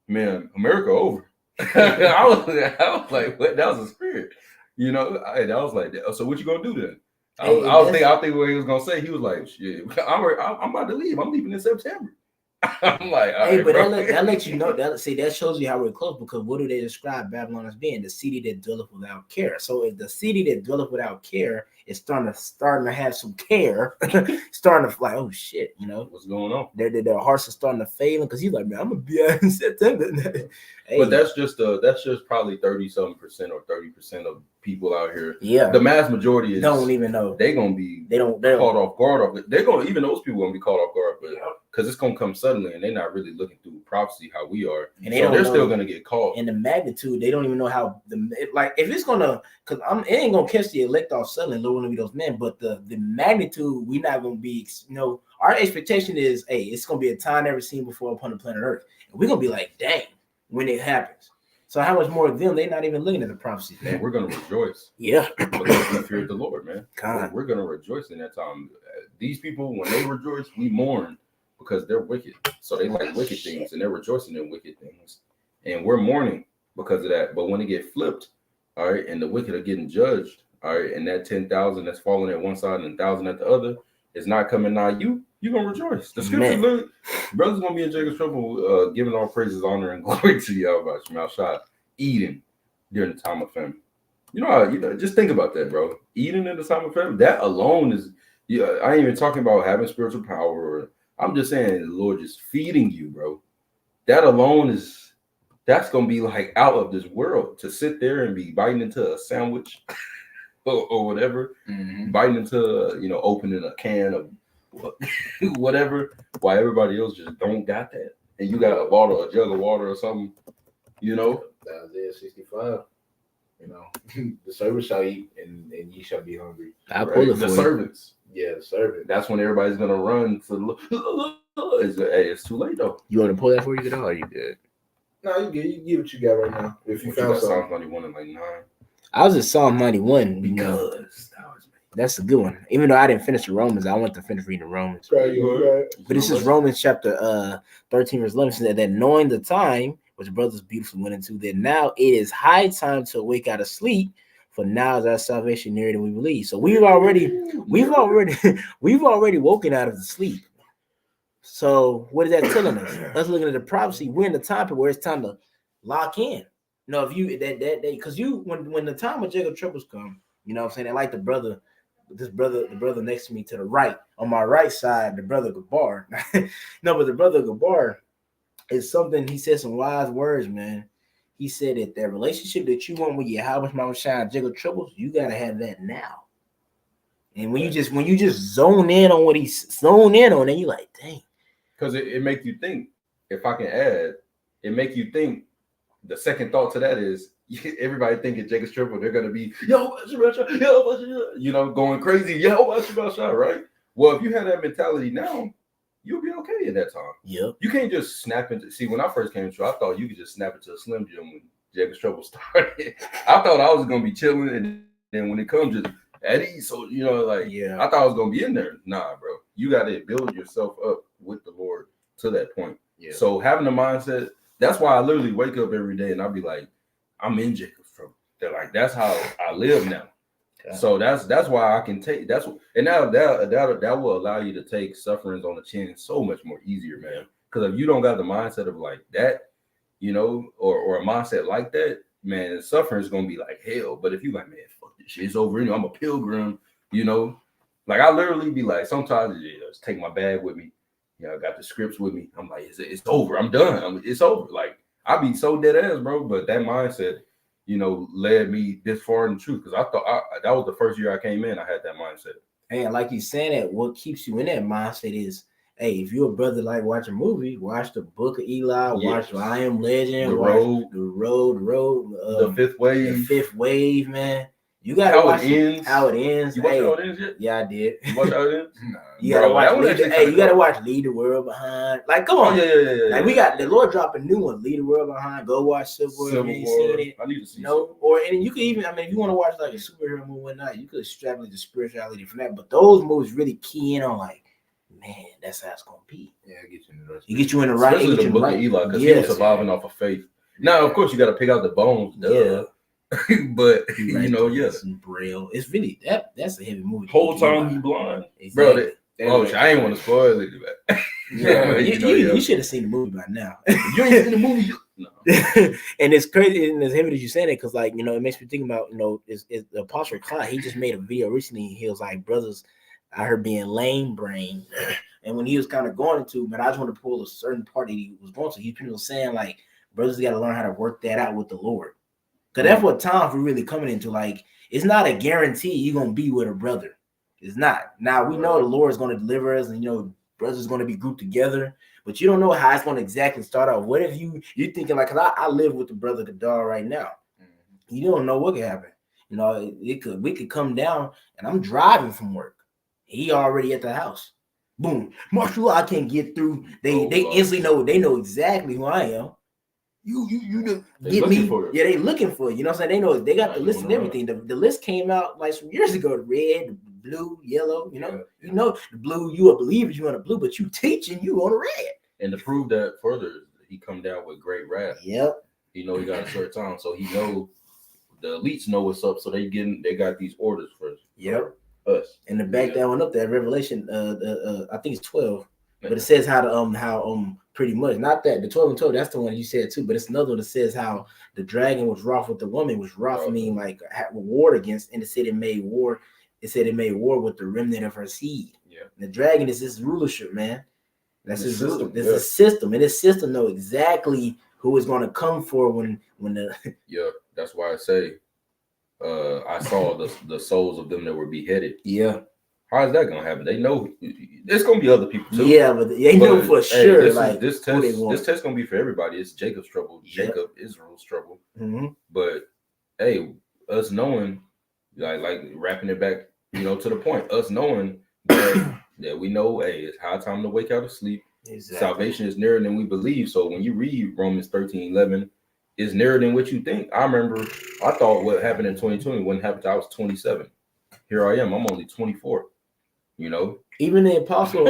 man. America over." I was like, what? That was a spirit, you know. And I was like, so what you gonna do then? I was thinking what he was gonna say. He was like, shit, I'm about to leave. I'm leaving in September. I'm like, all hey, right, but bro. that lets you know that shows you how we're close, because what do they describe Babylon as being? The city that dwelleth without care. So if the city that dwelleth without care is starting to have some care, starting to like, oh shit, you know, What's going on? their hearts are starting to fail because he's like, man, I'm gonna be out in September. Hey, But that's just probably 30-something% or 30% of people out here. yeah, The mass majority is don't even know. they're gonna be They don't. caught off guard. They're gonna, even those people gonna be caught off guard, but Yeah. because it's gonna come suddenly and they're not really looking through prophecy how we are, And they so don't they're know- still gonna get caught. And the magnitude, they don't even know how if it's gonna, because it ain't gonna catch the elect off suddenly. Lord, one of those men, but the magnitude, we not gonna be. You know, our expectation is, hey, it's gonna be a time never seen before upon the planet Earth, and we're gonna be like, dang, when it happens. So how much more of them? They're not even looking at the prophecies, Man, man. we're gonna rejoice Yeah, because we fear the Lord, man. God. We're gonna rejoice in that time. These people, when they rejoice, we mourn because they're wicked. So they like wicked things and they're rejoicing in wicked things, and we're mourning because of that. But when it get flipped, all right, and the wicked are getting judged, all right, and that 10,000 that's falling at one side and 1,000 at the other is not coming nigh you, you're gonna rejoice. The scripture, Man. literally, brothers gonna be in Jacob's trouble, giving all praises, honor, and glory to Yahweh Shema Shah, eating during the time of famine. You know, just think about that, bro. Eating in the time of famine, that alone is. Yeah, I ain't even talking about having spiritual power. Or I'm just saying the Lord just feeding you, bro. That alone that's gonna be like out of this world to sit there and be biting into a sandwich or whatever, biting into opening a can of whatever, while everybody else just don't got that. and you got a jug of water or something, you know. Isaiah 65. You know, the servant shall eat, and ye shall be hungry. I Right? pull it The for you. servants. Yeah, the servant. That's when everybody's gonna run for the. It's too late though. You want to pull that for you, good? Or you good? No, you get what you got right now. If you What you found got something. Psalms 91 and like 9. I was in Psalm 91 Because that was that's a good one. Even though I didn't finish the Romans, I want to finish reading the Romans. Right. But this is Romans chapter 13, verse 11 says that knowing the time, which brothers beautifully went into, that now it is high time to awake out of sleep, for now is our salvation nearer than we believe. So we've already woken out of the sleep. So what is that telling us? Us looking at the prophecy, we're in the time where it's time to lock in. You know, if you that day, because you when the time of Jacob troubles come, you know what I'm saying? And like the brother next to me to the right, on my right side, the brother Gabar. No, but the brother Gabar is something, he said some wise words, man. He said that relationship that you want with your Yahweh Mount Shine, Jacob troubles, you gotta have that now. And when you just zone in on what he's zoned in on, then you like, dang. because it makes you think. If I can add, it makes you think. The second thought to that is everybody thinking Jacob's triple, they're gonna be you know, going crazy, right? Well, if you have that mentality now, you'll be okay at that time. Yep. You can't just snap into. See, when I first came into, I thought you could just snap into a Slim Jim when Jacob's trouble started. I thought I was gonna be chilling, and then when it comes, just at ease. So you know, like Yeah. I thought I was gonna be in there. Nah, bro, you got to build yourself up with the Lord to that point. Yeah. So having the mindset, that's why I literally wake up every day and I'll be like, I'm in Jacob's trouble. They're like, that's how I live now. Okay. So that's why I can take and now that will allow you to take sufferings on the chin so much more easier, man. Because if you don't got the mindset of like that, you know, or a mindset like that, man, suffering is gonna be like hell. But if you like, man, fuck this shit, it's over. You know, I'm a pilgrim. You know, like I literally be like, sometimes just take my bag with me. You know, I got the scripts with me. I'm like, it's over. I'm done. It's over. Like I be so dead ass, bro. But that mindset, you know, led me this far in the truth. Because I thought that was the first year I came in. I had that mindset. And like you saying that, what keeps you in that mindset is, hey, if you're a brother like watch a movie, watch the Book of Eli, watch I Am Legend, The watch Road, the the Fifth Wave, the Fifth Wave, man. You gotta watch how it ends. You watch how it ends yet? Yeah, I did. You watch how it ends? Nah, You gotta Bro, watch. You gotta watch Lead the World Behind. Like, come on. Yeah. Like we got the Lord drop a new one, Lead the World Behind. Go watch Civil War. Civil If you ain't War. seen it. I need to see. No, or and you could even, I mean, if you want to watch like a superhero movie or not, you could extrapolate the spirituality from that. But those movies really key in on like, man, that's how it's gonna be. Yeah, get you in the rest. You get you in the right. Especially the Book of Eli, because he was surviving off of faith. Now, of course, you got to pick out the bones, duh. But you know, yes. Braille. It's really that's a heavy movie. Whole time he blind, exactly. bro. I ain't want to spoil it, man. Yeah, you should have seen the movie by now. You ain't seen the movie. No. And it's crazy, and as heavy as you saying it, because like you know, it makes me think about is the Apostle Clyde. He just made a video recently. He was like, brothers, I heard being lame brain, and when he was kind of going into, but I just want to pull a certain part that he was going to. He was saying like, brothers got to learn how to work that out with the Lord. Because that's what times we're really coming into. Like, it's not a guarantee you're going to be with a brother. It's not. Now, we know the Lord is going to deliver us and, you know, brothers are going to be grouped together. But you don't know how it's going to exactly start out. What if you're thinking, like, because I live with the brother Gadar right now. You don't know what could happen. You know, we could come down and I'm driving from work. He already at the house. Boom. Martial law, I can't get through. They instantly know. They know exactly who I am. You get me? Yeah, they looking for you. You know what I'm saying? They know they got the list and everything. The list came out like some years ago. The red, the blue, yellow. You know, you know the blue. You a believer, you on the blue, but you teaching, you on the red. And to prove that further, he come down with great wrath. Yep. He know he got a certain time, so he know the elites know what's up. So they got these orders for us. Yep. Us. And to back that one up, that Revelation, I think it's 12. But it says how pretty much not that the 12 and 12, that's the one you said too, but it's another one that says how the dragon was wroth with the woman, which wroth mean like war against, and it said it made war with the remnant of her seed. Yeah. And the dragon is his rulership, man. That's his system. It's a system, and this system know exactly who is going to come for when the yeah. That's why I say I saw the souls of them that were beheaded. Yeah. How is that gonna happen? They know there's gonna be other people too. Yeah, but they know But, for hey, sure. this Like this who they test, want. this test gonna be for everybody. It's Jacob's trouble, Yep. Jacob Israel's trouble. Mm-hmm. But hey, us knowing, like wrapping it back, to the point, us knowing that we know, hey, it's high time to wake out of sleep. Exactly. Salvation is nearer than we believe. So when you read Romans 13:11, it's nearer than what you think. I remember I thought what happened in 2020 wouldn't happen till I was 27. Here I am. I'm only 24. Even the apostle,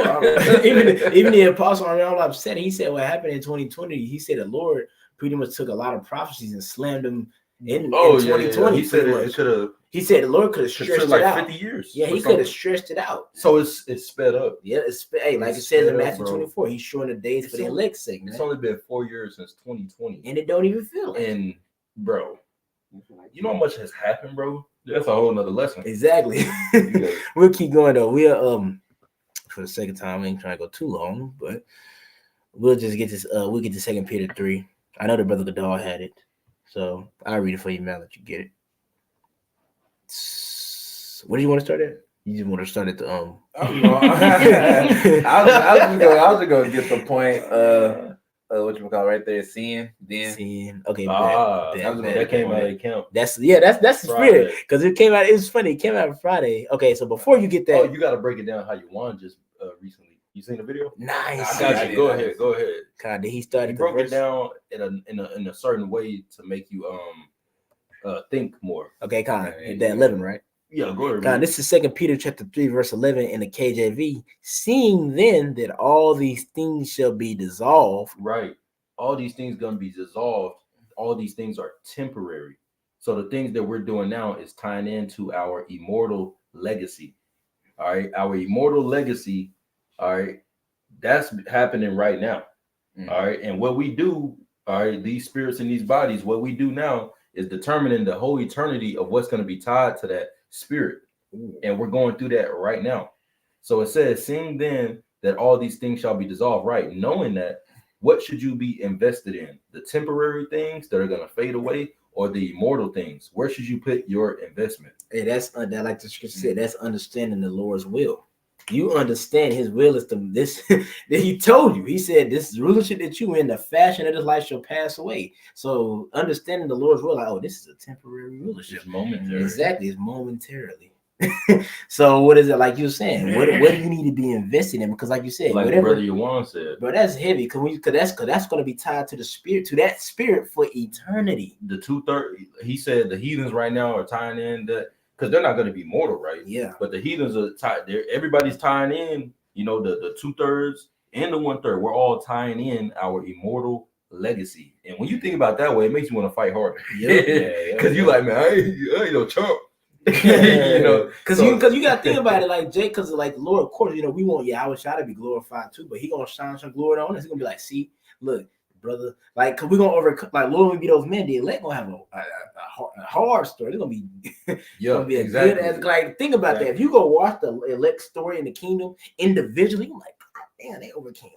even the apostle, I'm all upset. He said what happened in 2020. He said the Lord pretty much took a lot of prophecies and slammed them in 2020. He said it could have. He said the Lord could have stretched it like out. 50 years. Yeah, he could have stretched it out. So it's sped up. Yeah, hey, like it It's says in sped up, Matthew bro. 24, he's showing the days for the elect's sake, man. It's only been 4 years since 2020, And it don't even feel it. and bro, you know how much has happened, bro? That's a whole nother lesson. Exactly. Yeah. We'll keep going though. We'll for the second time, we ain't trying to go too long, but we'll just get this. We'll get to 2 Peter 3. I know the brother Gadal had it, so I'll read it for you, man. Let you get it. What do you want to start at? You just want to start at the I was just gonna get the point. What you call right there, seeing then. Seeing. Okay, That came out of camp. That's the Friday. spirit because it came out. It was funny. It came out Friday. Okay, so before you get that, Oh, you got to break it down how you won just recently. You seen the video? nice. I got you. Go ahead. God, he He started. broke it down in a certain way to make you think more. Okay, Con, that 11, right? Yeah, go ahead. God, this is 2 Peter chapter 3, verse 11 in the KJV. Seeing then that all these things shall be dissolved. Right. All these things gonna be dissolved. All these things are temporary. So the things that we're doing now is tying into our immortal legacy. All right. Our immortal legacy. All right. That's happening right now. All right. And what we do, all right, these spirits in these bodies, what we do now is determining the whole eternity of what's going to be tied to that spirit. And we're going through that right now. So it says, seeing then that all these things shall be dissolved, right? Knowing that, what should you be invested in? The temporary things that are going to fade away, or the immortal things? Where should you put your investment? Hey, that's that, like the scripture said, that's understanding the Lord's will. You understand his will is this that he told you. He said, this rulership that you in, the fashion of this life shall pass away. So understanding the Lord's will, like, oh, this is a temporary rulership. It's momentary. Exactly, it's momentarily. So what is it, like you were saying? What do you need to be invested in? Because like you said, Like whatever, Brother Yuan said, but that's heavy because that's going to be tied to the spirit, to that spirit for eternity. the 2/3, he said the heathens right now are tying in that, because they're not going to be mortal, right? Yeah. But the heathens are tied there. Everybody's tying in, the 2/3 and the 1/3. We're all tying in our immortal legacy. And when you think about it that way, it makes you want to fight harder. Because you like, man, I ain't no chump. Because you got to think about it, like Jake, because like the Lord, of course, we want Yahweh Shai to be glorified too, but he gonna shine some glory on us. He's gonna be like, see, look, brother, like, cause we're gonna overcome, like, Lord, we be those men, the elect gonna have a hard story. It's gonna be, gonna be a good as, like, think about that. If you go watch the elect story in the kingdom individually, you're like, damn, they overcame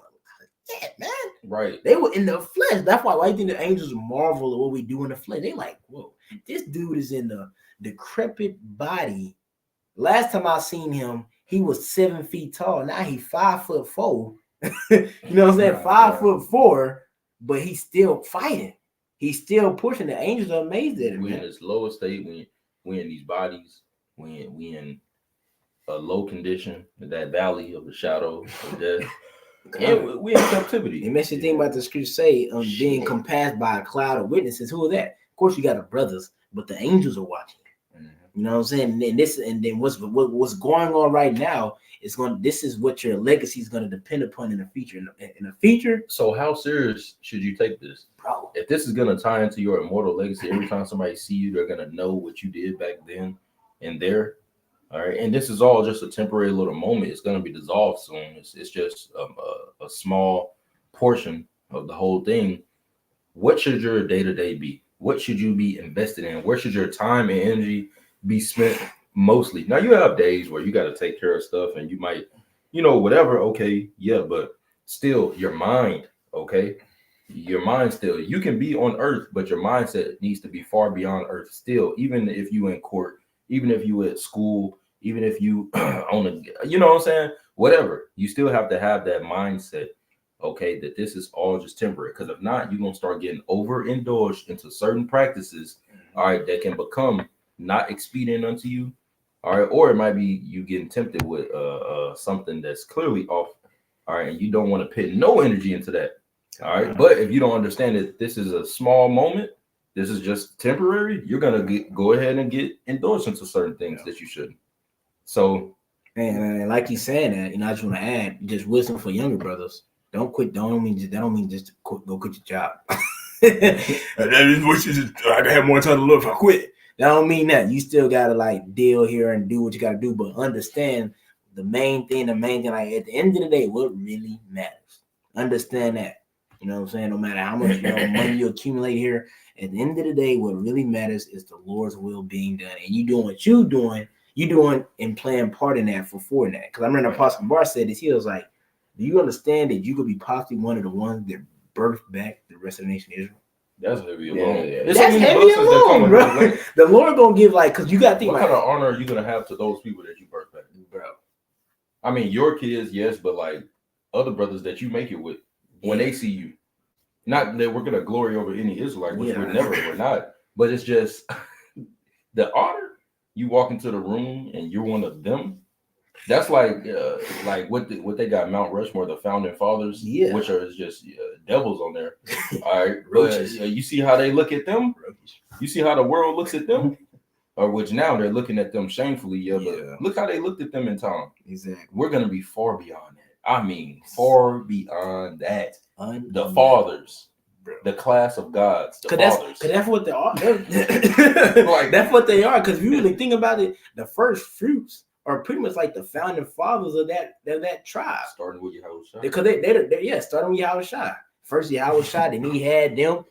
that, man. Right. They were in the flesh. That's why you think the angels marvel at what we do in the flesh. They like, whoa, this dude is in the decrepit body. Last time I seen him, he was 7 feet tall. Now he's 5'4". You know what I'm saying? 5'4", but he's still fighting. He's still pushing. The angels are amazed at him. We're in this lower state. We're in these bodies. We in a low condition, that valley of the shadow of death. And we in captivity. It makes you think about the scripture say, being compassed by a cloud of witnesses. Who are that? Of course, you got the brothers, but the angels are watching. You know what I'm saying? And then what's going on right now is this is what your legacy is going to depend upon in the future. In the future. So how serious should you take this? Bro, if this is going to tie into your immortal legacy, every time somebody see you, they're going to know what you did back then and there. All right. And this is all just a temporary little moment. It's going to be dissolved soon. It's just a small portion of the whole thing. What should your day-to-day be? What should you be invested in? Where should your time and energy be spent mostly? Now, you have days where you got to take care of stuff and you might, whatever. Okay. Yeah. But still your mind. Okay. Your mind still, you can be on earth, but your mindset needs to be far beyond earth still. Even if you in court, even if you at school, even if you own a, you know what I'm saying? Whatever, you still have to have that mindset, okay, that this is all just temporary. Because if not, you're gonna start getting overindulged into certain practices, all right, that can become not expedient unto you, all right, or it might be you getting tempted with something that's clearly off, all right, and you don't want to put no energy into that, all right. But if you don't understand that this is a small moment, this is just temporary, you're gonna go ahead and get indulged into certain things that you shouldn't. So, and like he's saying that, I just want to add just wisdom for younger brothers. Don't quit. That don't mean just go quit your job. That is what you just. I can have more time to live if I quit. That don't mean that. You still gotta like deal here and do what you gotta do, but understand the main thing. Like at the end of the day, what really matters. Understand that. You know what I'm saying? No matter how much money you accumulate here, at the end of the day, what really matters is the Lord's will being done, and you doing what you doing and playing part in that for that. Because I remember Apostle Bar said this. He was like, "Do you understand that you could be possibly one of the ones that birthed back the rest of the nation of Israel?" that's heavy alone. Yeah. There's That's so many heavy blessings that come alone, with bro. it. The Lord gonna give because you got to think What like, kind of honor are you gonna have to those people that you birthed back, bro. I mean, your kids, yes, but like other brothers that you make it with when they see you. Not that we're gonna glory over any Israelite, which we're not. But it's just the honor. You walk into the room and you're one of them. That's like what they got Mount Rushmore, the founding fathers, which are just devils on there. All right, but you see how they look at them. You see how the world looks at them, or which now they're looking at them shamefully. But look how they looked at them in time. Exactly. We're gonna be far beyond that. I mean, far beyond that. The fathers, the class of gods, the fathers. Cause that's what they are. That's what they are. Because if you really think about it, the first fruits are pretty much like the founding fathers of that tribe. Starting with Yahushua. Because they starting with Yahushua. First Yahushua, then he had them.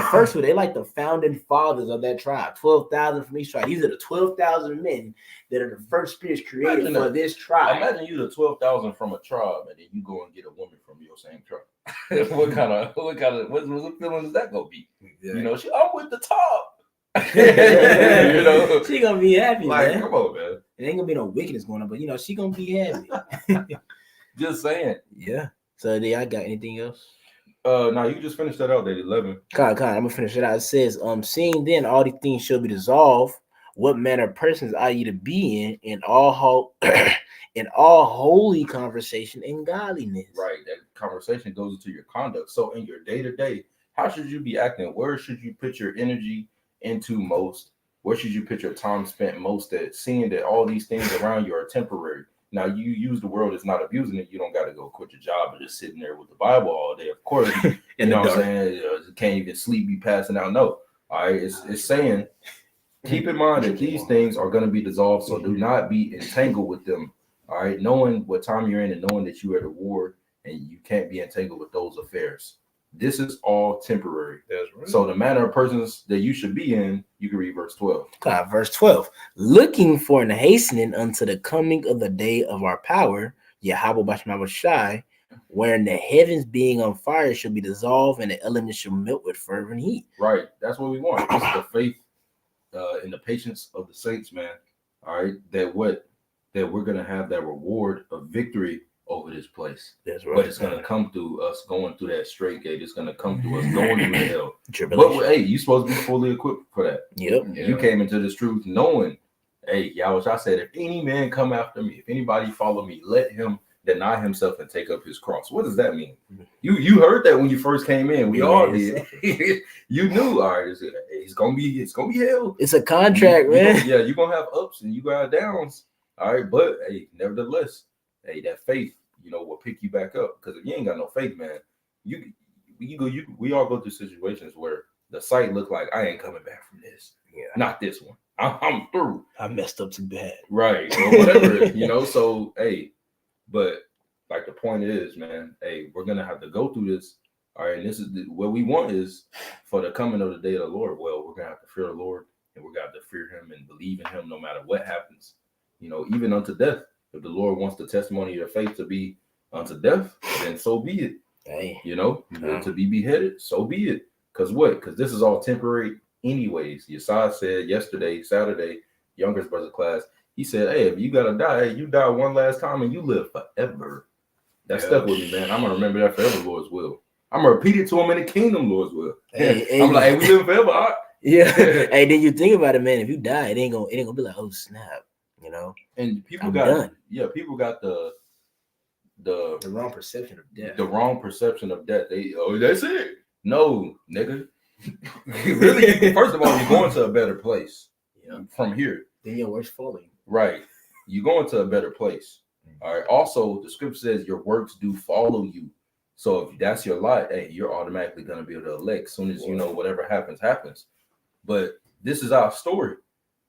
First, they like the founding fathers of that tribe. 12,000 from each tribe. These are the 12,000 men that are the first spirits created for this tribe. Imagine you the 12,000 from a tribe, and then you go and get a woman from your same tribe. what feeling is that gonna be? Exactly. I'm with the top. She gonna be happy, like, man. Come on, man. It ain't gonna be no wickedness going on, but she gonna be happy. Just saying. Yeah. So, I got anything else? No, you just finished that out, that 11. I'm gonna finish it out. It says, seeing then all these things shall be dissolved, what manner of persons are you to be in all holy conversation and godliness? Right. That conversation goes into your conduct. So in your day-to-day, how should you be acting? Where should you put your energy into most? Where should you put your time spent most at, seeing that all these things around you are temporary? Now, you use the world as not abusing it. You don't got to go quit your job and just sitting there with the Bible all day. Of course, you know what I'm saying? You can't even sleep, be passing out. No. All right. It's saying, keep in mind that these things are going to be dissolved. So do not be entangled with them. All right. Knowing what time you're in and knowing that you're at a war and you can't be entangled with those affairs. This is all temporary. That's right. So the manner of persons that you should be in, you can read verse 12. Verse 12. Looking for and hastening unto the coming of the day of our power, Yahweh Bashma Shai, wherein the heavens being on fire shall be dissolved and the elements shall melt with fervent heat. Right. That's what we want. This is the faith and the patience of the saints, man. All right. That we're going to have that reward of victory over this place. That's right. But it's going to come through us going through that straight gate. It's going to come through us going through the hell. But hey, you're supposed to be fully equipped for that. Yep. You came into this truth knowing, hey, Yahweh said, if any man come after me, if anybody follow me, let him deny himself and take up his cross. What does that mean? You heard that when you first came in. We all did. You knew, all right, it's gonna be hell. It's a contract, man. You're gonna have ups and you gonna have downs. All right, but hey, nevertheless, hey, that faith, will pick you back up. Because if you ain't got no faith, man, we all go through situations where the sight look like I ain't coming back from this. Yeah, not this one. I'm through. I messed up too bad. Right, or whatever. So hey, but like the point is, man, hey, we're gonna have to go through this. All right, and this is what we want is for the coming of the day of the Lord. Well, we're gonna have to fear the Lord, and we're gonna have to fear Him and believe in Him no matter what happens. Even unto death. If the Lord wants the testimony of your faith to be unto death, then so be it. Hey. To be beheaded, so be it. Because what? Because this is all temporary anyways. Yesai said yesterday, Saturday, youngest brother class, He said, "Hey, if you gotta die, hey, you die one last time and you live forever." That stuck with me, man. I'm gonna remember that forever, Lord's will. I'm gonna repeat it to him in the kingdom, Lord's will. I'm like, "Hey, we live forever." All right. Yeah. Hey, then you think about it, man. If you die, it ain't gonna be like, oh snap, you know. And people I'm got done. people got the wrong perception of death. the wrong perception of death. That's it. No, nigga. Really, first of all, you're going to a better place from here. Then your worst falling. Right. You're going to a better place. All right. Also, the scripture says your works do follow you. So if that's your lot, hey, you're automatically going to be able to elect as soon as you know whatever happens, happens. But this is our story.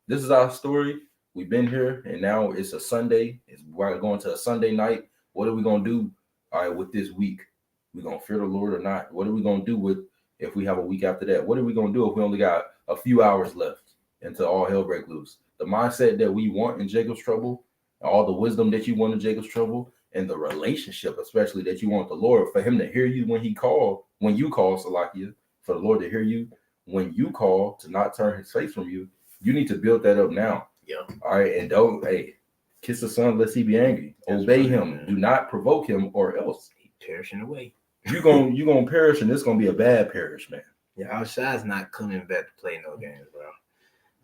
This is our story. We've been here, and now it's a Sunday. We're going to a Sunday night. What are we going to do, all right, with this week? We're going to fear the Lord or not? What are we going to do with if we have a week after that? What are we going to do if we only got a few hours left until all hell break loose? The mindset that we want in Jacob's trouble, all the wisdom that you want in Jacob's trouble, and the relationship, especially that you want the Lord, for him to hear you when you call, Salakia, for the Lord to hear you when you call, to not turn his face from you. You need to build that up now. Yeah. All right. And don't, kiss the son, lest he be angry. Obey him. Man. Do not provoke him, or else he perishing away. You're gonna perish, and it's gonna be a bad perish, man. Yeah, outside's not coming back to play no games, bro.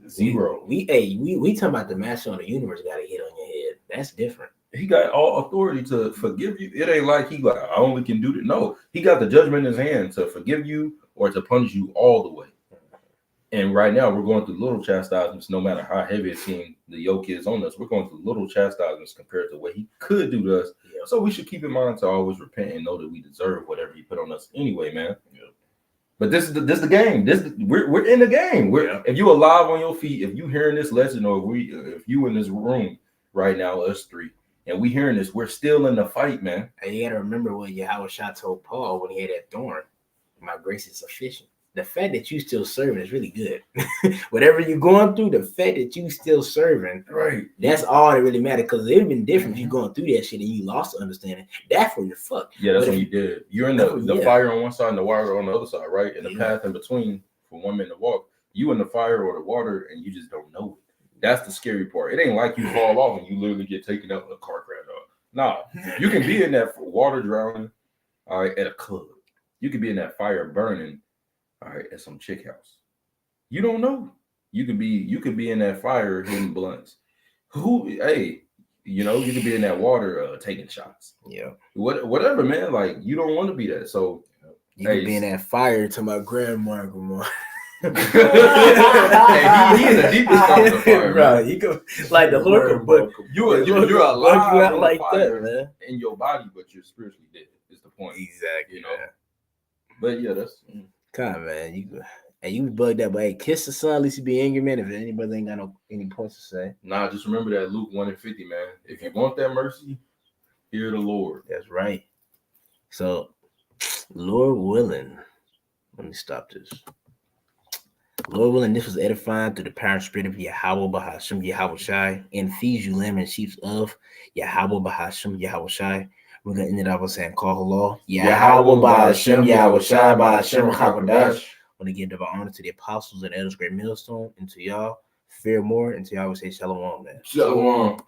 Zero. We talking about the master on the universe got a hit on your head. That's different. He got all authority to forgive you. It ain't like he like, I only can do that. No, he got the judgment in his hand to forgive you or to punish you all the way. And right now we're going through little chastisements, no matter how heavy it seems the yoke is on us. We're going through little chastisements compared to what he could do to us. Yeah. So we should keep in mind to always repent and know that we deserve whatever he put on us anyway, man. Yeah. But this is the game. We're in the game. If you alive on your feet, if you hearing this lesson, or if you in this room right now, us three, and we hearing this, we're still in the fight, man. And you got to remember what Yahushua told Paul when he had that thorn. My grace is sufficient. The fact that you still serving is really good. Whatever you're going through, the fact that you still serving, right? That's all that really matters. Because it would have been different if you going through that shit and you lost the understanding. That's where you're fucked. Yeah, that's what you did. You're in the fire on one side and the water on the other side, right? And the path in between for one man to walk. You in the fire or the water, and you just don't know it. That's the scary part. It ain't like you fall off and you literally get taken out in a car crash. Nah, you can be in that water drowning, all right, at a club. You could be in that fire burning, all right, at some chick house. You don't know. You could be in that fire hitting blunts. You could be in that water taking shots. Yeah. Whatever, man. Like, you don't want to be that. So you could be in that fire to my grandma. He in the deepest part of the fire, right? You go like the Lord, but you're alive you out like that, man. In your body, but you're spiritually dead. Is the point? Exactly. You know. But yeah, that's kind of, man. You bugged that, but hey, kiss the son, at least you be angry, man. If anybody ain't got any points to say, nah, just remember that Luke 1:50, man. If you want that mercy, hear the Lord. That's right. So, Lord willing, let me stop this. Lord willing, this was edifying through the power and spirit of Yahweh Bahasham Yahweh Shai, and feeds you lamb and sheep of Yahweh Bahasham Yahweh Shai. We're gonna end it up with saying, call Allah Yahweh Bahasham Yahweh Shai Bahasham Hakodash. I want to give the honor to the apostles and elders, great millstone, and to y'all, fear more, and to y'all would say shalom, man. Shalom.